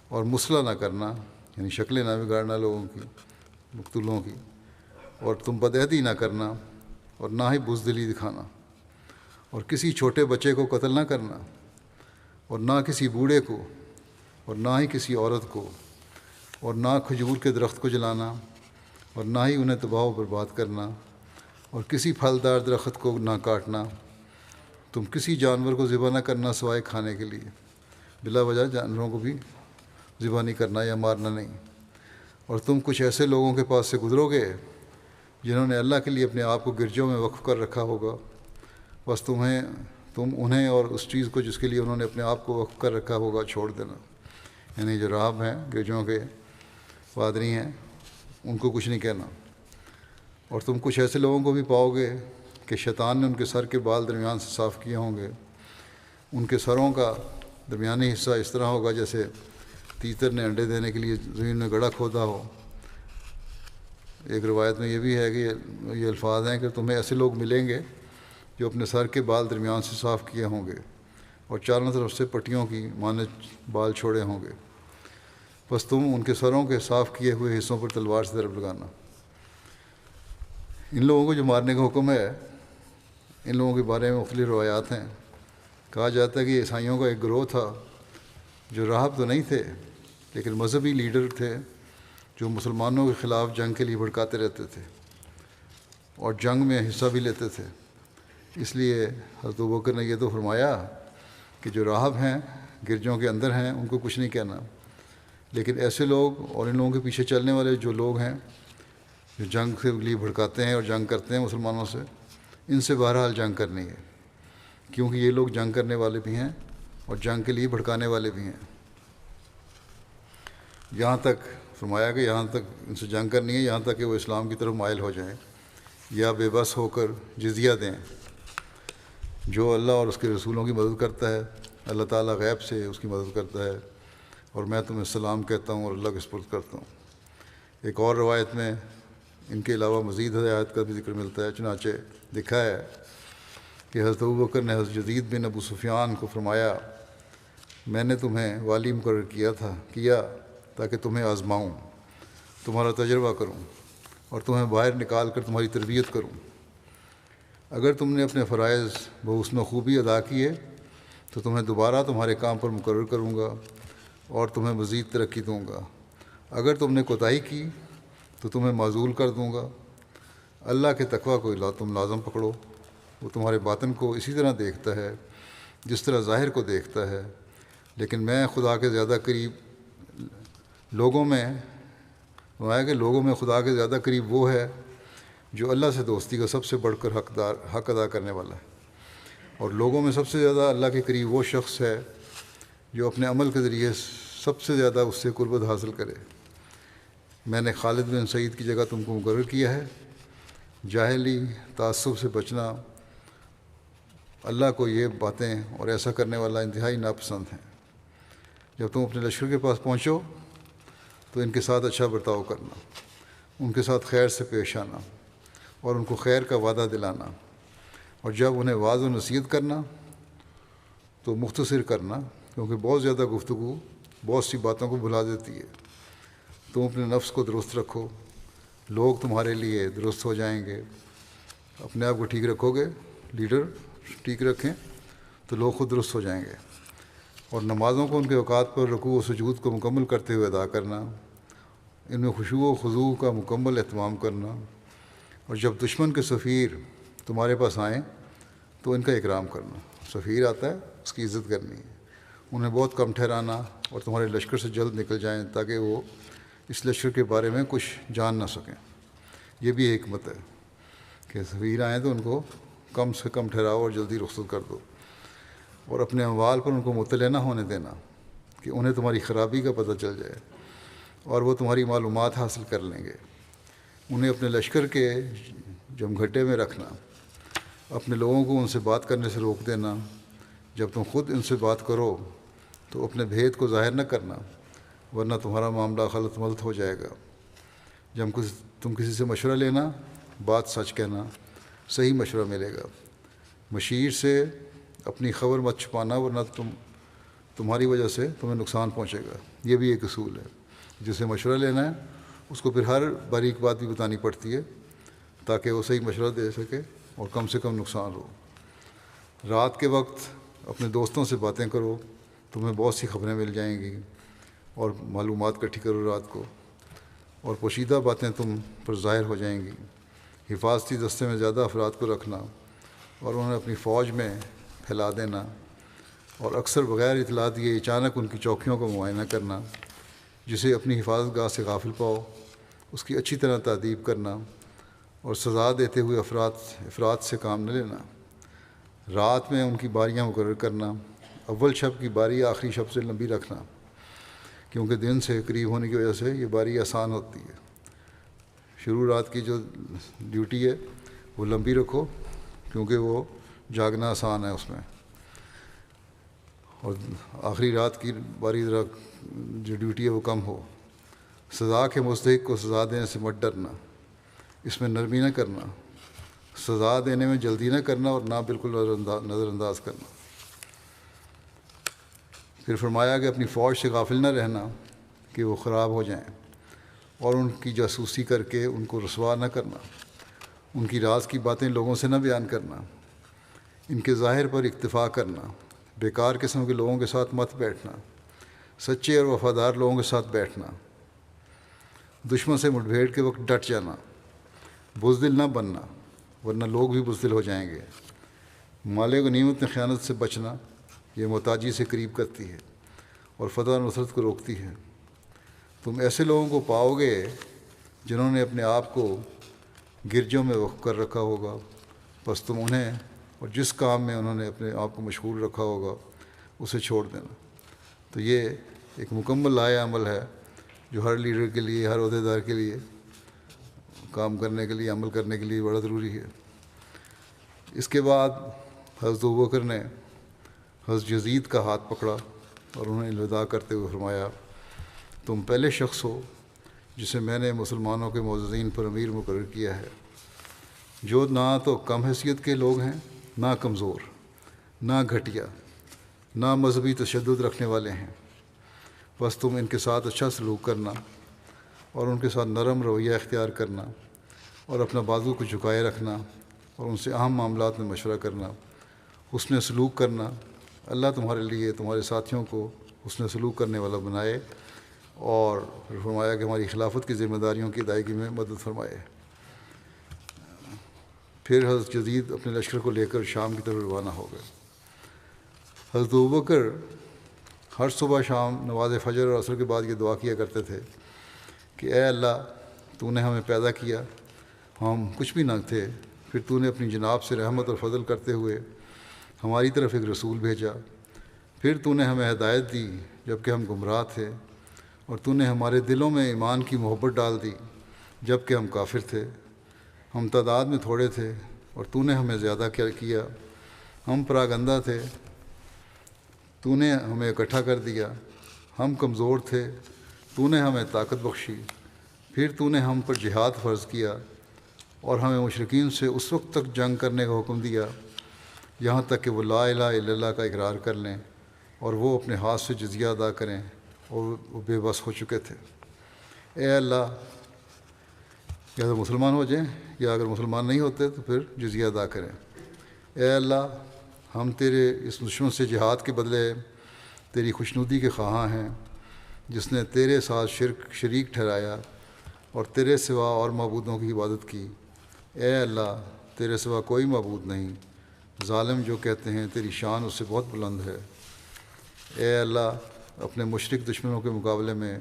اور مصلح نہ کرنا، یعنی شکلیں نہ بگاڑنا لوگوں کی، مقتولوں کی، اور تم بدعہدی نہ کرنا اور نہ ہی بزدلی دکھانا، اور کسی چھوٹے بچے کو قتل نہ کرنا، اور نہ کسی بوڑھے کو، اور نہ ہی کسی عورت کو، اور نہ کھجور کے درخت کو جلانا، اور نہ ہی انہیں تباہ و برباد کرنا، اور کسی پھلدار درخت کو نہ کاٹنا۔ تم کسی جانور کو ذبح نہ کرنا سوائے کھانے کے لیے، بلا وجہ جانوروں کو بھی ذبح نہیں کرنا یا مارنا نہیں۔ اور تم کچھ ایسے لوگوں کے پاس سے گزرو گے جنہوں نے اللہ کے لیے اپنے آپ کو گرجوں میں وقف کر رکھا ہوگا، بس تم انہیں اور اس چیز کو جس کے لیے انہوں نے اپنے آپ کو وقف کر رکھا ہوگا چھوڑ دینا۔ یعنی جو راہب ہیں، گرجوں کے پادری ہیں، ان کو کچھ نہیں کہنا۔ اور تم کچھ ایسے لوگوں کو بھی پاؤ گے کہ شیطان نے ان کے سر کے بال درمیان سے صاف کیے ہوں گے، ان کے سروں کا درمیانی حصہ اس طرح ہوگا جیسے تیتر نے انڈے دینے کے لیے زمین میں گڑھا کھودا ہو۔ ایک روایت میں یہ بھی ہے کہ یہ الفاظ ہیں کہ تمہیں ایسے لوگ ملیں گے جو اپنے سر کے بال درمیان سے صاف کیے ہوں گے اور چاروں طرف سے پٹیوں کی مانند بال چھوڑے ہوں گے، بس تم ان کے سروں کے صاف کیے ہوئے حصوں پر تلوار سے ضرب لگانا۔ ان لوگوں کو جو مارنے کا حکم ہے، ان لوگوں کے بارے میں مختلف روایات ہیں۔ کہا جاتا ہے کہ عیسائیوں کا ایک گروہ تھا جو راہب تو نہیں تھے لیکن مذہبی لیڈر تھے، جو مسلمانوں کے خلاف جنگ کے لیے بھڑکاتے رہتے تھے اور جنگ میں حصہ بھی لیتے تھے۔ اس لیے حضرت ابوبکر نے یہ تو فرمایا کہ جو راہب ہیں، گرجوں کے اندر ہیں، ان کو کچھ نہیں کہنا، لیکن ایسے لوگ اور ان لوگوں کے پیچھے چلنے والے جو لوگ ہیں جو جنگ کے لیے بھڑکاتے ہیں اور جنگ کرتے ہیں مسلمانوں سے، ان سے بہرحال جنگ کرنی ہے، کیونکہ یہ لوگ جنگ کرنے والے بھی ہیں اور جنگ کے لیے بھڑکانے والے بھی ہیں۔ یہاں تک فرمایا کہ یہاں تک ان سے جنگ کرنی ہے یہاں تک کہ وہ اسلام کی طرف مائل ہو جائیں یا بے بس ہو کر جزیہ دیں۔ جو اللہ اور اس کے رسولوں کی مدد کرتا ہے، اللہ تعالیٰ غیب سے اس کی مدد کرتا ہے، اور میں تمہیں سلام کہتا ہوں اور اللہ کے سپرد کرتا ہوں۔ ایک اور روایت میں ان کے علاوہ مزید ہدایات کا بھی ذکر ملتا ہے، چنانچہ لکھا ہے کہ حضرت ابوبکر نے حضرت یزید بن ابو سفیان کو فرمایا، میں نے تمہیں والی مقرر کیا تاکہ تمہیں آزماؤں، تمہارا تجربہ کروں اور تمہیں باہر نکال کر تمہاری تربیت کروں۔ اگر تم نے اپنے فرائض بحسن و خوبی ادا کیے تو تمہیں دوبارہ تمہارے کام پر مقرر کروں گا اور تمہیں مزید ترقی دوں گا۔ اگر تم نے کوتاہی کی تو تمہیں معزول کر دوں گا۔ اللہ کے تقوی کو تم لازم پکڑو، وہ تمہارے باطن کو اسی طرح دیکھتا ہے جس طرح ظاہر کو دیکھتا ہے، لیکن میں خدا کے زیادہ قریب لوگوں میں خدا کے زیادہ قریب وہ ہے جو اللہ سے دوستی کا سب سے بڑھ کر حق ادا کرنے والا ہے، اور لوگوں میں سب سے زیادہ اللہ کے قریب وہ شخص ہے جو اپنے عمل کے ذریعے سب سے زیادہ اس سے قربت حاصل کرے۔ میں نے خالد بن سعید کی جگہ تم کو مقرر کیا ہے۔ جاہلی تعصب سے بچنا، اللہ کو یہ باتیں اور ایسا کرنے والا انتہائی ناپسند ہیں۔ جب تم اپنے لشکر کے پاس پہنچو تو ان کے ساتھ اچھا برتاؤ کرنا، ان کے ساتھ خیر سے پیش آنا اور ان کو خیر کا وعدہ دلانا، اور جب انہیں وعظ و نصیحت کرنا تو مختصر کرنا، کیونکہ بہت زیادہ گفتگو بہت سی باتوں کو بھلا دیتی ہے۔ تم اپنے نفس کو درست رکھو، لوگ تمہارے لیے درست ہو جائیں گے۔ اپنے آپ کو ٹھیک رکھو گے، لیڈر ٹھیک رکھیں تو لوگ خود درست ہو جائیں گے۔ اور نمازوں کو ان کے اوقات پر رکوع و سجود کو مکمل کرتے ہوئے ادا کرنا، ان میں خشوع و خضوع کا مکمل اہتمام کرنا، اور جب دشمن کے سفیر تمہارے پاس آئیں تو ان کا اکرام کرنا۔ سفیر آتا ہے، اس کی عزت کرنی ہے، انہیں بہت کم ٹھہرانا اور تمہارے لشکر سے جلد نکل جائیں تاکہ وہ اس لشکر کے بارے میں کچھ جان نہ سکیں۔ یہ بھی حکمت ہے کہ سفیر آئیں تو ان کو کم سے کم ٹھہراؤ اور جلدی رخصت کر دو، اور اپنے اموال پر ان کو مطلع نہ ہونے دینا کہ انہیں تمہاری خرابی کا پتہ چل جائے اور وہ تمہاری معلومات حاصل کر لیں گے۔ انہیں اپنے لشکر کے جمگھٹے میں رکھنا، اپنے لوگوں کو ان سے بات کرنے سے روک دینا۔ جب تم خود ان سے بات کرو تو اپنے بھید کو ظاہر نہ کرنا، ورنہ تمہارا معاملہ غلط ملت ہو جائے گا۔ جب تم کسی سے مشورہ لینا، بات سچ کہنا، صحیح مشورہ ملے گا۔ مشیر سے اپنی خبر مت چھپانا، ورنہ تمہاری وجہ سے تمہیں نقصان پہنچے گا۔ یہ بھی ایک اصول ہے، جسے مشورہ لینا ہے اس کو پھر ہر باریک بات بھی بتانی پڑتی ہے تاکہ وہ صحیح مشورہ دے سکے اور کم سے کم نقصان ہو۔ رات کے وقت اپنے دوستوں سے باتیں کرو، تمہیں بہت سی خبریں مل جائیں گی اور معلومات اکٹھی کرو رات کو، اور پوشیدہ باتیں تم پر ظاہر ہو جائیں گی۔ حفاظتی دستے میں زیادہ افراد کو رکھنا اور انہیں اپنی فوج میں پھیلا دینا، اور اکثر بغیر اطلاع دیے اچانک ان کی چوکیوں کا معائنہ کرنا۔ جسے اپنی حفاظت گاہ سے غافل پاؤ اس کی اچھی طرح تعدیب کرنا، اور سزا دیتے ہوئے افراد سے کام نہ لینا۔ رات میں ان کی باریاں مقرر کرنا، اول شب کی باری آخری شب سے لمبی رکھنا، کیونکہ دن سے قریب ہونے کی وجہ سے یہ باری آسان ہوتی ہے۔ شروع رات کی جو ڈیوٹی ہے وہ لمبی رکھو، کیونکہ وہ جاگنا آسان ہے اس میں، اور آخری رات کی باری ذرا جو ڈیوٹی ہے وہ کم ہو۔ سزا کے مستحق کو سزا دینے سے مت ڈرنا، اس میں نرمی نہ کرنا، سزا دینے میں جلدی نہ کرنا اور نہ بالکل نظر انداز کرنا۔ پھر فرمایا کہ اپنی فوج سے غافل نہ رہنا کہ وہ خراب ہو جائیں، اور ان کی جاسوسی کر کے ان کو رسوا نہ کرنا، ان کی راز کی باتیں لوگوں سے نہ بیان کرنا، ان کے ظاہر پر اکتفا کرنا، بیکار قسم کے لوگوں کے ساتھ مت بیٹھنا، سچے اور وفادار لوگوں کے ساتھ بیٹھنا، دشمن سے مٹبھیڑ کے وقت ڈٹ جانا، بزدل نہ بننا ورنہ لوگ بھی بزدل ہو جائیں گے، مال غنیمت میں خیانت سے بچنا، یہ محتاجی سے قریب کرتی ہے اور فتح و نصرت کو روکتی ہے۔ تم ایسے لوگوں کو پاؤ گے جنہوں نے اپنے آپ کو گرجوں میں وقف کر رکھا ہوگا، بس تم انہیں اور جس کام میں انہوں نے اپنے آپ کو مشغول رکھا ہوگا اسے چھوڑ دینا۔ تو یہ ایک مکمل لائحہ عمل ہے جو ہر لیڈر کے لیے، ہر عہدیدار کے لیے کام کرنے کے لیے، عمل کرنے کے لیے بڑا ضروری ہے۔ اس کے بعد حضرت ابوبکر نے حضرت یزید کا ہاتھ پکڑا اور انہیں الوداع کرتے ہوئے فرمایا، تم پہلے شخص ہو جسے میں نے مسلمانوں کے معززین پر امیر مقرر کیا ہے، جو نہ تو کم حیثیت کے لوگ ہیں، نہ کمزور، نہ گھٹیا، نہ مذہبی تشدد رکھنے والے ہیں۔ بس تم ان کے ساتھ اچھا سلوک کرنا اور ان کے ساتھ نرم رویہ اختیار کرنا اور اپنا بازو کو جھکائے رکھنا اور ان سے اہم معاملات میں مشورہ کرنا، حسن سلوک کرنا۔ اللہ تمہارے لیے تمہارے ساتھیوں کو حسن سلوک کرنے والا بنائے، اور پھر فرمایا کہ ہماری خلافت کی ذمہ داریوں کی ادائیگی میں مدد فرمائے۔ پھر حضرت یزید اپنے لشکر کو لے کر شام کی طرف روانہ ہو گئے۔ حضرت ابوبکر ہر صبح شام نماز فجر اور عصر کے بعد یہ دعا کیا کرتے تھے کہ اے اللہ، تو نے ہمیں پیدا کیا، ہم کچھ بھی نہ تھے، پھر تو نے اپنی جناب سے رحمت اور فضل کرتے ہوئے ہماری طرف ایک رسول بھیجا، پھر تو نے ہمیں ہدایت دی جب کہ ہم گمراہ تھے، اور تو نے ہمارے دلوں میں ایمان کی محبت ڈال دی جب کہ ہم کافر تھے، ہم تعداد میں تھوڑے تھے اور تو نے ہمیں زیادہ کیا، ہم پراگندہ تھے، تو نے ہمیں اکٹھا کر دیا، ہم کمزور تھے، تو نے ہمیں طاقت بخشی، پھر تو نے ہم پر جہاد فرض کیا اور ہمیں مشرکین سے اس وقت تک جنگ کرنے کا حکم دیا یہاں تک کہ وہ لا الہ الا اللہ کا اقرار کر لیں اور وہ اپنے ہاتھ سے جزیہ ادا کریں، اور وہ بے بس ہو چکے تھے۔ اے اللہ، یا تو مسلمان ہو جائیں، یا اگر مسلمان نہیں ہوتے تو پھر جزیہ ادا کریں۔ اے اللہ، ہم تیرے اس دشمن سے جہاد کے بدلے تیری خوشنودی کے خواہاں ہیں، جس نے تیرے ساتھ شریک ٹھہرایا اور تیرے سوا اور معبودوں کی عبادت کی۔ اے اللہ، تیرے سوا کوئی معبود نہیں، ظالم جو کہتے ہیں تیری شان اس سے بہت بلند ہے۔ اے اللہ، اپنے مشرک دشمنوں کے مقابلے میں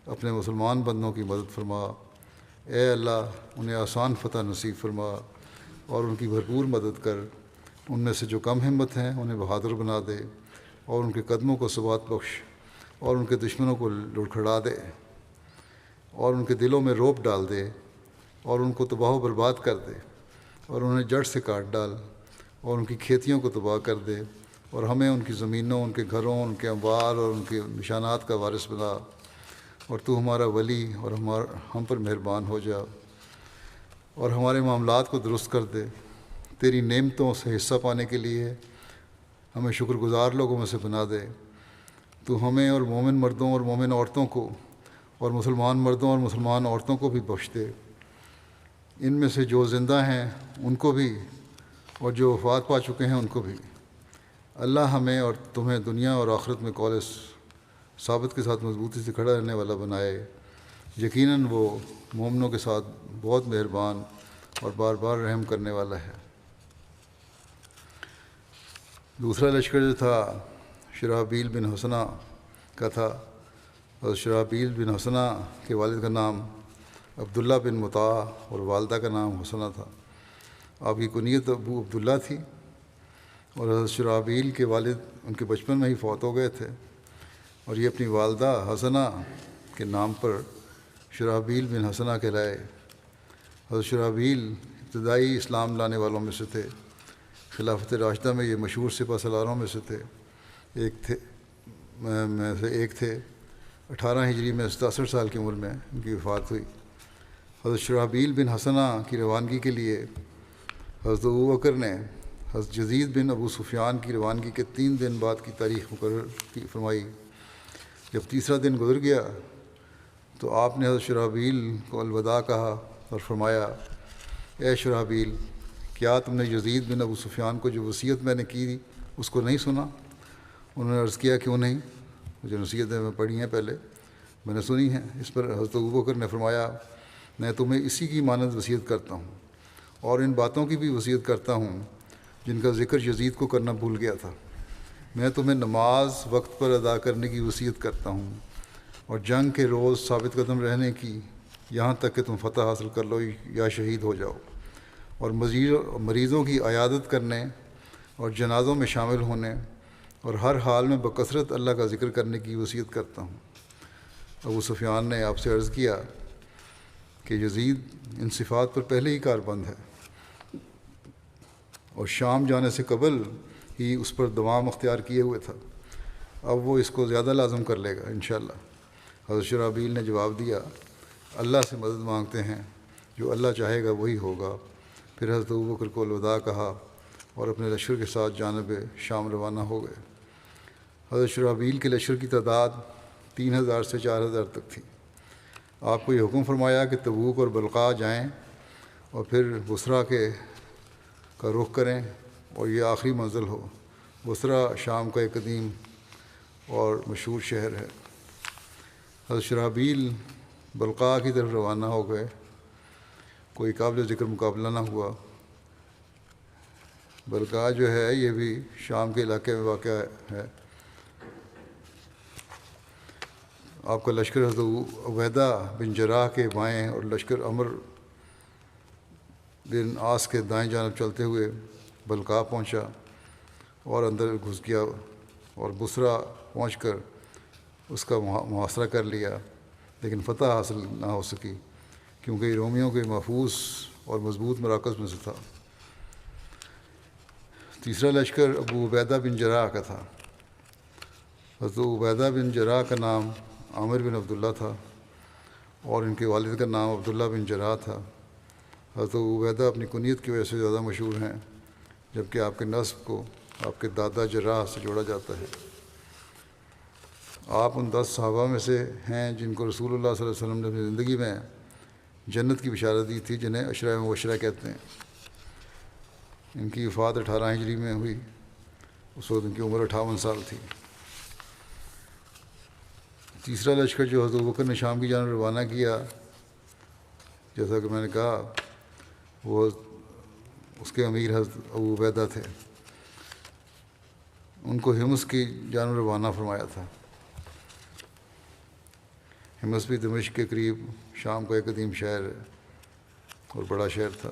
اپنے مسلمان بندوں کی مدد فرما۔ اے اللہ، انہیں آسان فتح نصیب فرما اور ان کی بھرپور مدد کر۔ ان میں سے جو کم ہمت ہیں انہیں بہادر بنا دے، اور ان کے قدموں کو ثبات بخش، اور ان کے دشمنوں کو لڑکھڑا دے، اور ان کے دلوں میں رعب ڈال دے، اور ان کو تباہ و برباد کر دے، اور انہیں جڑ سے کاٹ ڈال، اور ان کی کھیتیوں کو تباہ کر دے، اور ہمیں ان کی زمینوں، ان کے گھروں، ان کے اموال اور ان کے نشانات کا وارث بنا، اور تو ہمارا ولی اور ہم پر مہربان ہو جا، اور ہمارے معاملات کو درست کر دے۔ تیری نعمتوں سے حصہ پانے کے لیے ہمیں شکر گزار لوگوں میں سے بنا دے۔ تو ہمیں اور مومن مردوں اور مومن عورتوں کو، اور مسلمان مردوں اور مسلمان عورتوں کو بھی بخش دے، ان میں سے جو زندہ ہیں ان کو بھی، اور جو وفات پا چکے ہیں ان کو بھی۔ اللہ ہمیں اور تمہیں دنیا اور آخرت میں قول ثابت کے ساتھ مضبوطی سے کھڑا رہنے والا بنائے۔ یقیناً وہ مومنوں کے ساتھ بہت مہربان اور بار بار رحم کرنے والا ہے۔ دوسرا لشکر جو تھا شرحبیل بن حسنہ کا تھا، اور شرحبیل بن حسنہ کے والد کا نام عبداللہ بن مطاع اور والدہ کا نام حسنہ تھا۔ آپ کی کنیت ابو عبداللہ تھی، اور حضرت شرحبیل کے والد ان کے بچپن میں ہی فوت ہو گئے تھے، اور یہ اپنی والدہ حسنہ کے نام پر شرحبیل بن حسنہ کہلائے۔ حضرت شرحبیل ابتدائی اسلام لانے والوں میں سے تھے۔ خلافت راشدہ میں یہ مشہور سپہ سالاروں میں سے تھے، ایک تھے۔ 18 ہجری میں 67 سال کی عمر میں ان کی وفات ہوئی۔ حضرت شرحبیل بن حسنہ کی روانگی کے لیے حضرت ابوبکر نے حضرت یزید بن ابو سفیان کی روانگی کے 3 دن بعد کی تاریخ مقرر فرمائی۔ جب تیسرا دن گزر گیا تو آپ نے حضرت شرحبیل کو الوداع کہا اور فرمایا، اے شرحبیل، کیا تم نے یزید بن ابو سفیان کو جو وصیت میں نے کی اس کو نہیں سنا؟ انہوں نے عرض کیا، کیوں نہیں؟ مجھے نصیحتیں میں پڑھی ہیں پہلے، میں نے سنی ہیں۔ اس پر حضرت ابوبکر نے فرمایا، میں تمہیں اسی کی مانند وصیت کرتا ہوں، اور ان باتوں کی بھی وصیت کرتا ہوں جن کا ذکر یزید کو کرنا بھول گیا تھا۔ میں تمہیں نماز وقت پر ادا کرنے کی وصیت کرتا ہوں، اور جنگ کے روز ثابت قدم رہنے کی، یہاں تک کہ تم فتح حاصل کر لو یا شہید ہو جاؤ، اور مریضوں کی عیادت کرنے اور جنازوں میں شامل ہونے، اور ہر حال میں بکثرت اللہ کا ذکر کرنے کی وصیت کرتا ہوں۔ ابو سفیان نے آپ سے عرض کیا کہ یزید ان صفات پر پہلے ہی کاربند ہے، اور شام جانے سے قبل ہی اس پر دوام اختیار کیے ہوئے تھا، اب وہ اس کو زیادہ لازم کر لے گا انشاءاللہ۔ حضرت شرحبیل نے جواب دیا، اللہ سے مدد مانگتے ہیں، جو اللہ چاہے گا وہی ہوگا۔ پھر حضرت ابوبکر کو الوداع کہا اور اپنے لشکر کے ساتھ جانب شام روانہ ہو گئے۔ حضرت شرحبیل کے لشکر کی تعداد 3000 سے 4000 تک تھی۔ آپ کو یہ حکم فرمایا کہ تبوک اور بلقاء جائیں اور پھر بصرہ کا رخ کریں، اور یہ آخری منزل ہو۔ بصرہ شام کا ایک قدیم اور مشہور شہر ہے۔ حضرت شرحبیل بلقاء کی طرف روانہ ہو گئے۔ کوئی قابل ذکر مقابلہ نہ ہوا۔ بلقاء جو ہے یہ بھی شام کے علاقے میں واقع ہے۔ آپ کا لشکر حضرت عبیدہ بن جراح کے بائیں اور لشکر عمر بن عاص کے دائیں جانب چلتے ہوئے بلقاء پہنچا اور اندر گھس گیا، اور بصرہ پہنچ کر اس کا محاصرہ کر لیا، لیکن فتح حاصل نہ ہو سکی، کیونکہ یہ رومیوں کے محفوظ اور مضبوط مراکز میں سے تھا۔ تیسرا لشکر ابو عبیدہ بن جراح کا تھا۔ حضرت عبیدہ بن جراح کا نام عامر بن عبداللہ تھا، اور ان کے والد کا نام عبداللہ بن جراح تھا۔ حضرت عبیدہ اپنی کنیت کی وجہ سے زیادہ مشہور ہیں، جبکہ آپ کے نسب کو آپ کے دادا جراح سے جوڑا جاتا ہے۔ آپ ان 10 صحابہ میں سے ہیں جن کو رسول اللہ صلی اللہ علیہ وسلم نے اپنی زندگی میں جنت کی بشارت دی تھی، جنہیں عشرہ مبشرہ کہتے ہیں۔ ان کی وفات 18 ہجری میں ہوئی۔ اس وقت ان کی عمر 58 سال تھی۔ تیسرا لشکر جو حضرت ابوبکر نے شام کی جانب روانہ کیا، جیسا کہ میں نے کہا، وہ اس کے امیر حضرت ابو عبیدہ تھے۔ ان کو حمص کی جانب روانہ فرمایا تھا۔ حمص بھی دمشق کے قریب شام کا ایک قدیم شہر ہے اور بڑا شہر تھا۔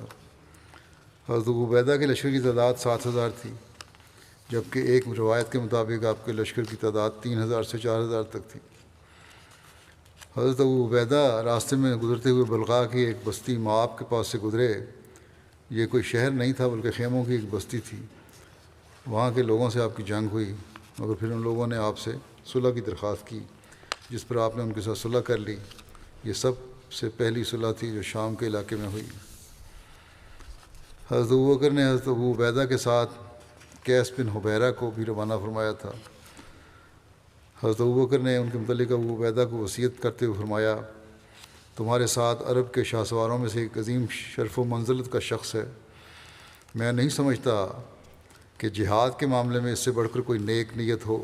حضرت ابو عبیدہ کے لشکر کی تعداد 7,000 تھی، جبکہ ایک روایت کے مطابق آپ کے لشکر کی تعداد 3,000 سے 4,000 تک تھی۔ حضرت ابو عبیدہ راستے میں گزرتے ہوئے بلغا کی ایک بستی معاب کے پاس سے گزرے۔ یہ کوئی شہر نہیں تھا بلکہ خیموں کی ایک بستی تھی۔ وہاں کے لوگوں سے آپ کی جنگ ہوئی، مگر پھر ان لوگوں نے آپ سے صلح کی درخواست کی، جس پر آپ نے ان کے ساتھ صلح کر لی۔ یہ سب سے پہلی صلح تھی جو شام کے علاقے میں ہوئی۔ حضرت ابوبکر نے حضرت ابو عبیدہ کے ساتھ قیس بن حبیرہ کو بھی روانہ فرمایا تھا۔ حضرت ابوبکر نے ان کے متعلق ابو عبیدہ کو وصیت کرتے ہوئے فرمایا، تمہارے ساتھ عرب کے شاہ سواروں میں سے ایک عظیم شرف و منزلت کا شخص ہے۔ میں نہیں سمجھتا کہ جہاد کے معاملے میں اس سے بڑھ کر کوئی نیک نیت ہو۔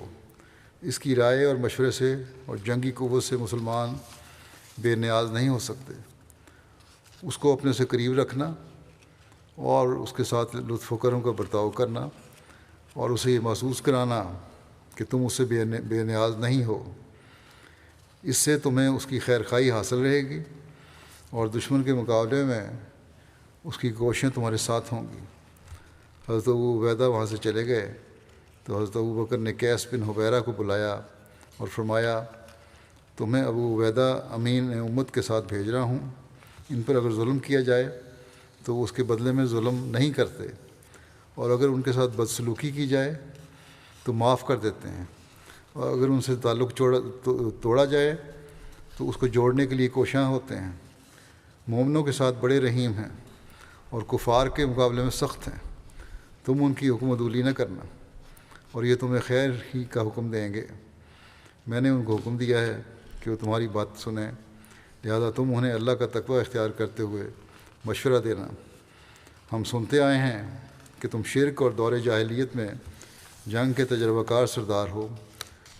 اس کی رائے اور مشورے سے اور جنگی قوت سے مسلمان بے نیاز نہیں ہو سکتے۔ اس کو اپنے سے قریب رکھنا اور اس کے ساتھ لطف و کرم کا برتاؤ کرنا اور اسے یہ محسوس کرانا کہ تم اس سے بے نیاز نہیں ہو، اس سے تمہیں اس کی خیر خواہی حاصل رہے گی اور دشمن کے مقابلے میں اس کی کوششیں تمہارے ساتھ ہوں گی۔ حضرت ابو عبیدہ وہاں سے چلے گئے تو حضرت ابوبکر نے قیس بن حبیرہ کو بلایا اور فرمایا، تمہیں ابو عبیدہ امین امت کے ساتھ بھیج رہا ہوں۔ ان پر اگر ظلم کیا جائے تو وہ اس کے بدلے میں ظلم نہیں کرتے، اور اگر ان کے ساتھ بدسلوکی کی جائے تو معاف کر دیتے ہیں، اور اگر ان سے تعلق توڑا جائے تو اس کو جوڑنے کے لیے کوشاں ہوتے ہیں۔ مومنوں کے ساتھ بڑے رحیم ہیں اور کفار کے مقابلے میں سخت ہیں۔ تم ان کی حکم عدولی نہ کرنا، اور یہ تمہیں خیر ہی کا حکم دیں گے۔ میں نے ان کو حکم دیا ہے کہ وہ تمہاری بات سنیں، لہذا تم انہیں اللہ کا تقوی اختیار کرتے ہوئے مشورہ دینا۔ ہم سنتے آئے ہیں کہ تم شرک اور دور جاہلیت میں جنگ کے تجربہ کار سردار ہو،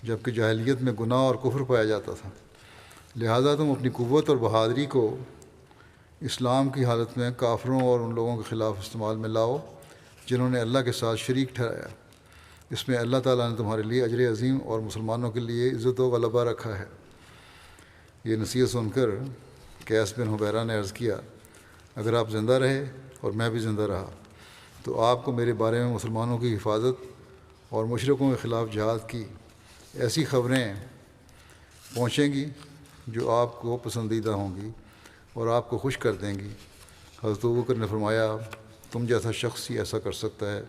جبکہ جاہلیت میں گناہ اور کفر پایا جاتا تھا، لہذا تم اپنی قوت اور بہادری کو اسلام کی حالت میں کافروں اور ان لوگوں کے خلاف استعمال میں لاؤ جنہوں نے اللہ کے ساتھ شریک ٹھہرایا۔ اس میں اللہ تعالیٰ نے تمہارے لیے اجر عظیم اور مسلمانوں کے لیے عزت و غلبہ رکھا ہے۔ یہ نصیحت سن کر قیس بن حبیرہ نے عرض کیا، اگر آپ زندہ رہے اور میں بھی زندہ رہا تو آپ کو میرے بارے میں مسلمانوں کی حفاظت اور مشرکوں کے خلاف جہاد کی ایسی خبریں پہنچیں گی جو آپ کو پسندیدہ ہوں گی اور آپ کو خوش کر دیں گی۔ حضرت ابوبکر نے فرمایا، تم جیسا شخص ہی ایسا کر سکتا ہے۔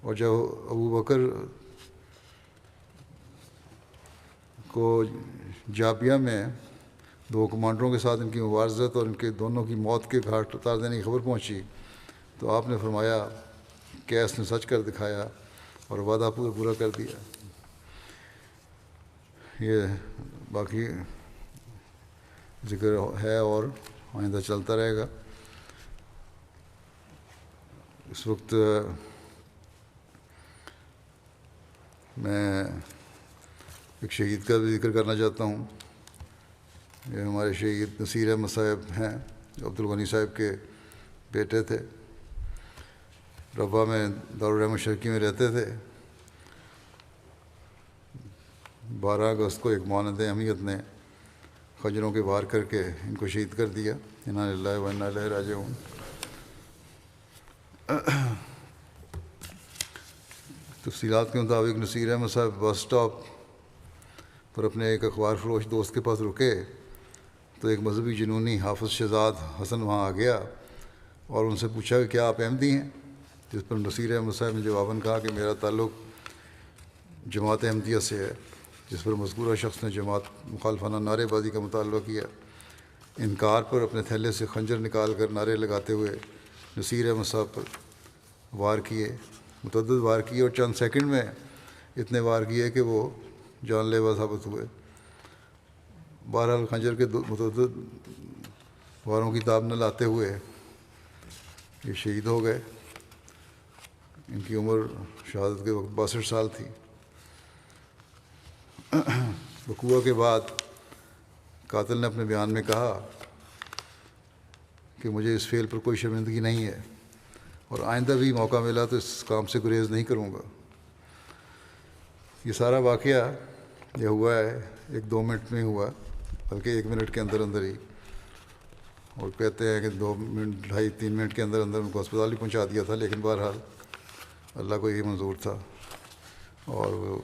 اور جب ابوبکر کو جابیہ میں دو کمانڈروں کے ساتھ ان کی مبارزت اور ان کے دونوں کی موت کے گھاٹ اتار دینے کی خبر پہنچی تو آپ نے فرمایا، قیس نے سچ کر دکھایا اور وعدہ پورا کر دیا۔ یہ باقی ذکر ہے اور آئندہ چلتا رہے گا۔ اس وقت میں ایک شہید کا بھی ذکر کرنا چاہتا ہوں۔ یہ ہمارے شہید نصیر احمد صاحب ہیں، جو عبدالغنی صاحب کے بیٹے تھے، ربا میں دارالرحمت شرقی میں رہتے تھے۔ 12 اگست کو ایک مانند اہمیت نے خنجروں کے وار کر کے ان کو شہید کر دیا۔ انا للہ و انا الیہ راجعون۔ تفصیلات کے مطابق نصیر احمد صاحب بس اسٹاپ پر اپنے ایک اخبار فروش دوست کے پاس رکے تو ایک مذہبی جنونی حافظ شہزاد حسن وہاں آ گیا اور ان سے پوچھا کہ کیا آپ احمدی ہیں؟ جس پر نصیر احمد صاحب نے جواباً کہا کہ میرا تعلق جماعت احمدیہ سے ہے، جس پر مذکورہ شخص نے جماعت مخالفانہ نعرے بازی کا مطالبہ کیا۔ انکار پر اپنے تھیلے سے خنجر نکال کر نعرے لگاتے ہوئے نصیر احمد صاحب پر وار کیے، متعدد وار کیے، اور چند سیکنڈ میں اتنے وار کیے کہ وہ جان لیوا ثابت ہوئے۔ بہرحال خنجر کے متعدد واروں کی تاب نہ لاتے ہوئے یہ شہید ہو گئے۔ ان کی عمر شہادت کے وقت 62 سال تھی۔ وقوع کے بعد قاتل نے اپنے بیان میں کہا کہ مجھے اس فعل پر کوئی شرمندگی نہیں ہے اور آئندہ بھی موقع ملا تو اس کام سے گریز نہیں کروں گا۔ یہ سارا واقعہ یہ ہوا ہے 1-2 منٹ میں ہوا، بلکہ 1 منٹ کے اندر اندر ہی، اور کہتے ہیں کہ 2 منٹ 2.5-3 منٹ کے اندر اندر ان کو اسپتال ہی پہنچا دیا تھا، لیکن بہرحال اللہ کو یہی منظور تھا، اور وہ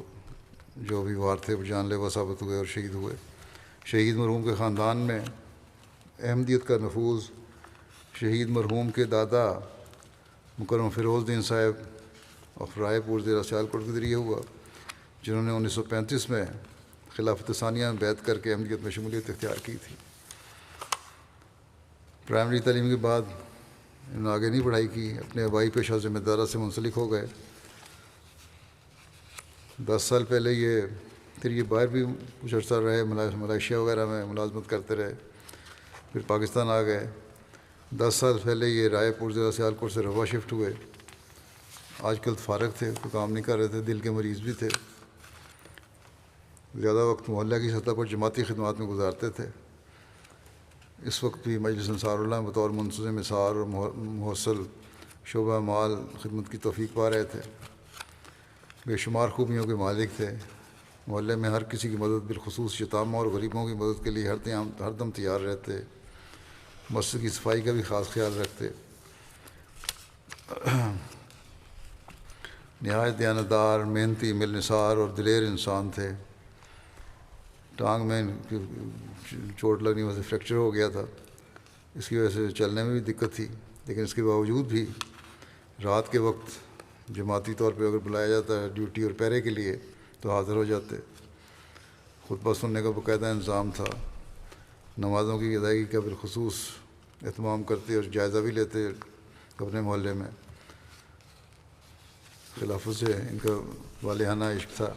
جو بھی وار تھے وہ جان لیوا ثابت ہوئے اور شہید ہوئے۔ شہید مرحوم کے خاندان میں احمدیت کا نفوذ شہید مرحوم کے دادا مکرم فیروز الدین صاحب آف رائے پور ضلع سیالکوٹ کے ذریعے ہوا، جنہوں نے 1935 میں خلافت ثانیہ میں بیعت کر کے احمدیت میں شمولیت اختیار کی تھی۔ پرائمری تعلیم کے بعد انہوں نے آگے نہیں پڑھائی کی، اپنے آبائی پیشہ ذمہ داری سے منسلک ہو گئے۔ 10 سال پہلے یہ باہر بھی کچھ عرصہ رہے، ملائیشیا وغیرہ میں ملازمت کرتے رہے، پھر پاکستان آ گئے۔ 10 سال پہلے یہ رائے پور ضلع سیالکوٹ سے روا شفٹ ہوئے۔ آج کل فارغ تھے، کوئی کام نہیں کر رہے تھے، دل کے مریض بھی تھے۔ زیادہ وقت محلہ کی سطح پر جماعتی خدمات میں گزارتے تھے۔ اس وقت بھی مجلس انصار اللہ بطور منتظم اثار اور محصل شعبہ مال خدمت کی توفیق پا رہے تھے۔ بے شمار خوبیوں کے مالک تھے۔ محلے میں ہر کسی کی مدد، بالخصوص یتاموں اور غریبوں کی مدد کے لیے ہر دم تیار رہتے۔ مسجد کی صفائی کا بھی خاص خیال رکھتے۔ نہایت دیانتدار، محنتی، ملنسار اور دلیر انسان تھے۔ ٹانگ میں چوٹ لگنے کی وجہ سے فریکچر ہو گیا تھا، اس کی وجہ سے چلنے میں بھی دقت تھی، لیکن اس کے باوجود بھی رات کے وقت جماعتی طور پہ اگر بلایا جاتا ہے ڈیوٹی اور پہرے کے لیے تو حاضر ہو جاتے۔ خطبہ سننے کا باقاعدہ انظام تھا۔ نمازوں کی ادائیگی کا بالخصوص اہتمام کرتے اور جائزہ بھی لیتے اپنے محلے میں۔ خلافت سے ان کا والہانہ عشق تھا۔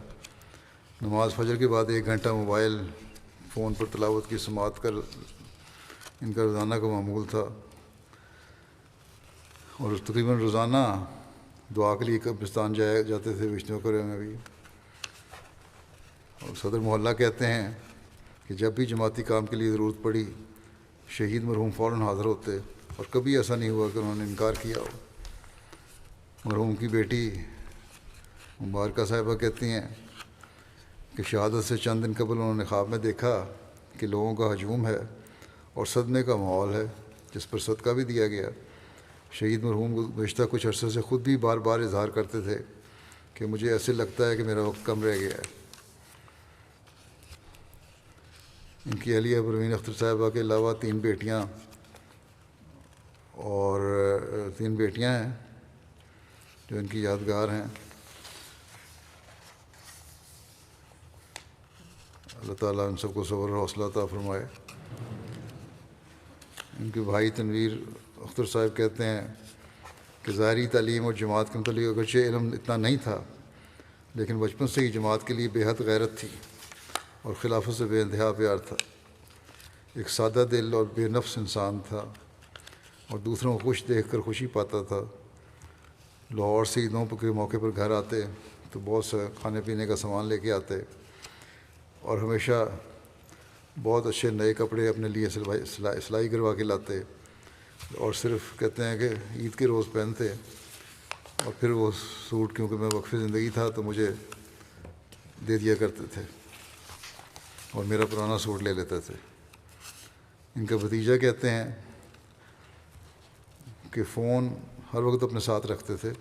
نماز فجر کے بعد 1 گھنٹہ موبائل فون پر تلاوت کی سماعت کر ان کا روزانہ کا معمول تھا، اور تقریباً روزانہ دعا کے لیے قبرستان جاتے تھے، وشنو کرے میں بھی۔ اور صدر محلہ کہتے ہیں کہ جب بھی جماعتی کام کے لیے ضرورت پڑی شہید مرحوم فوراً حاضر ہوتے، اور کبھی ایسا نہیں ہوا کہ انہوں نے انکار کیا ہو۔ مرحوم کی بیٹی مبارکہ صاحبہ کہتی ہیں کہ شہادت سے چند دن قبل انہوں نے خواب میں دیکھا کہ لوگوں کا ہجوم ہے اور صدمے کا ماحول ہے، جس پر صدقہ بھی دیا گیا۔ شہید مرحوم گزشتہ کچھ عرصے سے خود بھی بار بار اظہار کرتے تھے کہ مجھے ایسے لگتا ہے کہ میرا وقت کم رہ گیا ہے۔ ان کی اہلیہ پروین اختر صاحبہ کے علاوہ 3 بیٹیاں ہیں جو ان کی یادگار ہیں۔ اللہ تعالیٰ ان سب کو صبر اور حوصلہ عطا فرمائے۔ ان کے بھائی تنویر اختر صاحب کہتے ہیں کہ ظاہری تعلیم اور جماعت کے متعلق اگرچہ علم اتنا نہیں تھا، لیکن بچپن سے ہی جماعت کے لیے بے حد غیرت تھی اور خلافت سے بے انتہا پیار تھا۔ ایک سادہ دل اور بے نفس انسان تھا، اور دوسروں کو خوش دیکھ کر خوشی پاتا تھا۔ لاہور سے عیدوں کے موقع پر گھر آتے تو بہت سا کھانے پینے کا سامان لے کے آتے، اور ہمیشہ بہت اچھے نئے کپڑے اپنے لیے سلائی کروا کے لاتے، اور صرف کہتے ہیں کہ عید کے روز پہنتے، اور پھر وہ سوٹ کیونکہ میں وقف زندگی تھا تو مجھے دے دیا کرتے تھے، اور میرا پرانا سوٹ لے لیتے تھے۔ ان کا بھتیجا کہتے ہیں کہ فون ہر وقت اپنے ساتھ رکھتے تھے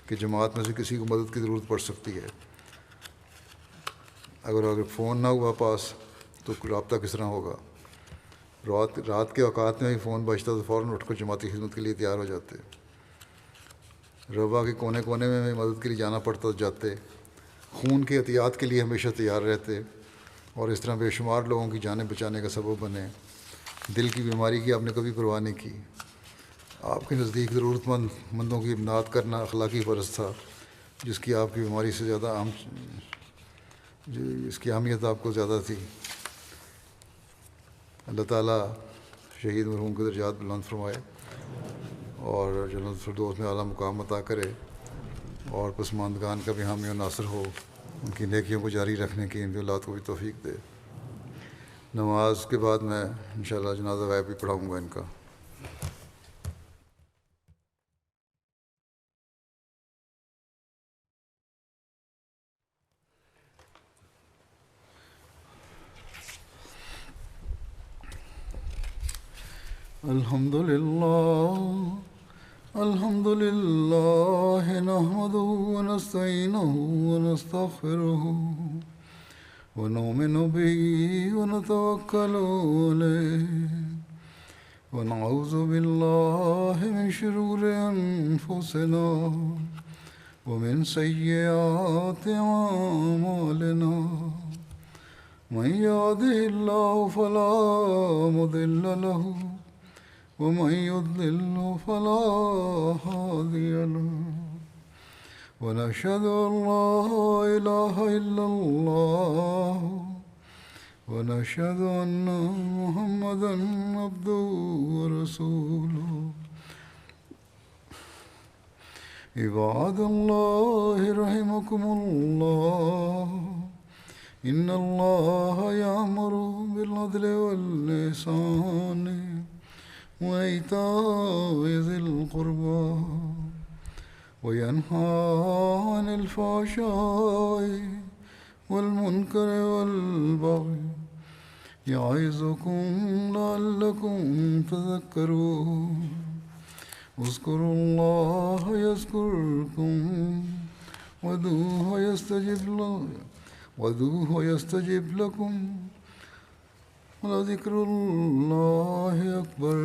کہ جماعت میں سے کسی کو مدد کی ضرورت پڑ سکتی ہے۔ اگر فون نہ ہوا پاس تو رابطہ کس طرح ہوگا؟ رات کے اوقات میں ہی فون بجتا تو فوراً اٹھ کر جماعتی خدمت کے لیے تیار ہو جاتے۔ روا کے کونے کونے میں مدد کے لیے جانا پڑتا تو جاتے۔ خون کے احتیاط کے لیے ہمیشہ تیار رہتے، اور اس طرح بے شمار لوگوں کی جانیں بچانے کا سبب بنے۔ دل کی بیماری کی آپ نے کبھی پرواہ نہیں کی۔ آپ کے نزدیک ضرورت مندوں کی امداد کرنا اخلاقی فرض تھا، جس کی آپ کی بیماری سے زیادہ اس کی اہمیت آپ کو زیادہ تھی۔ اللہ تعالیٰ شہید مرحوم کے درجات بلند فرمائے اور جنت الفردوس میں اعلیٰ مقام عطا کرے۔ اور پسماندگان کا بھی حامی و ناصر ہو، ان کی نیکیوں کو جاری رکھنے کی ان کی اولاد کو بھی توفیق دے۔ نماز کے بعد میں انشاءاللہ جنازہ غائب بھی پڑھاؤں گا ان کا۔ الحمد لله نحمده ونستعينه ونستغفره ونؤمن به ونتوكل عليه ونعوذ بالله من شرور أنفسنا ومن سيئات أعمالنا من يهده الله فلا مضل له ومن يضلل فلا هادي له ونشهد أن لا إله إلا الله ونشهد أن محمدا عبده ورسوله عباد الله رحمكم الله إن الله يأمر بالعدل والإحسان وإيتاء ذي القربى وينهى عن الفحشاء والمنكر والبغي يعظكم لعلكم تذكرون اذكروا الله يذكركم وادعوه يستجب لكم ولذكر الله أكبر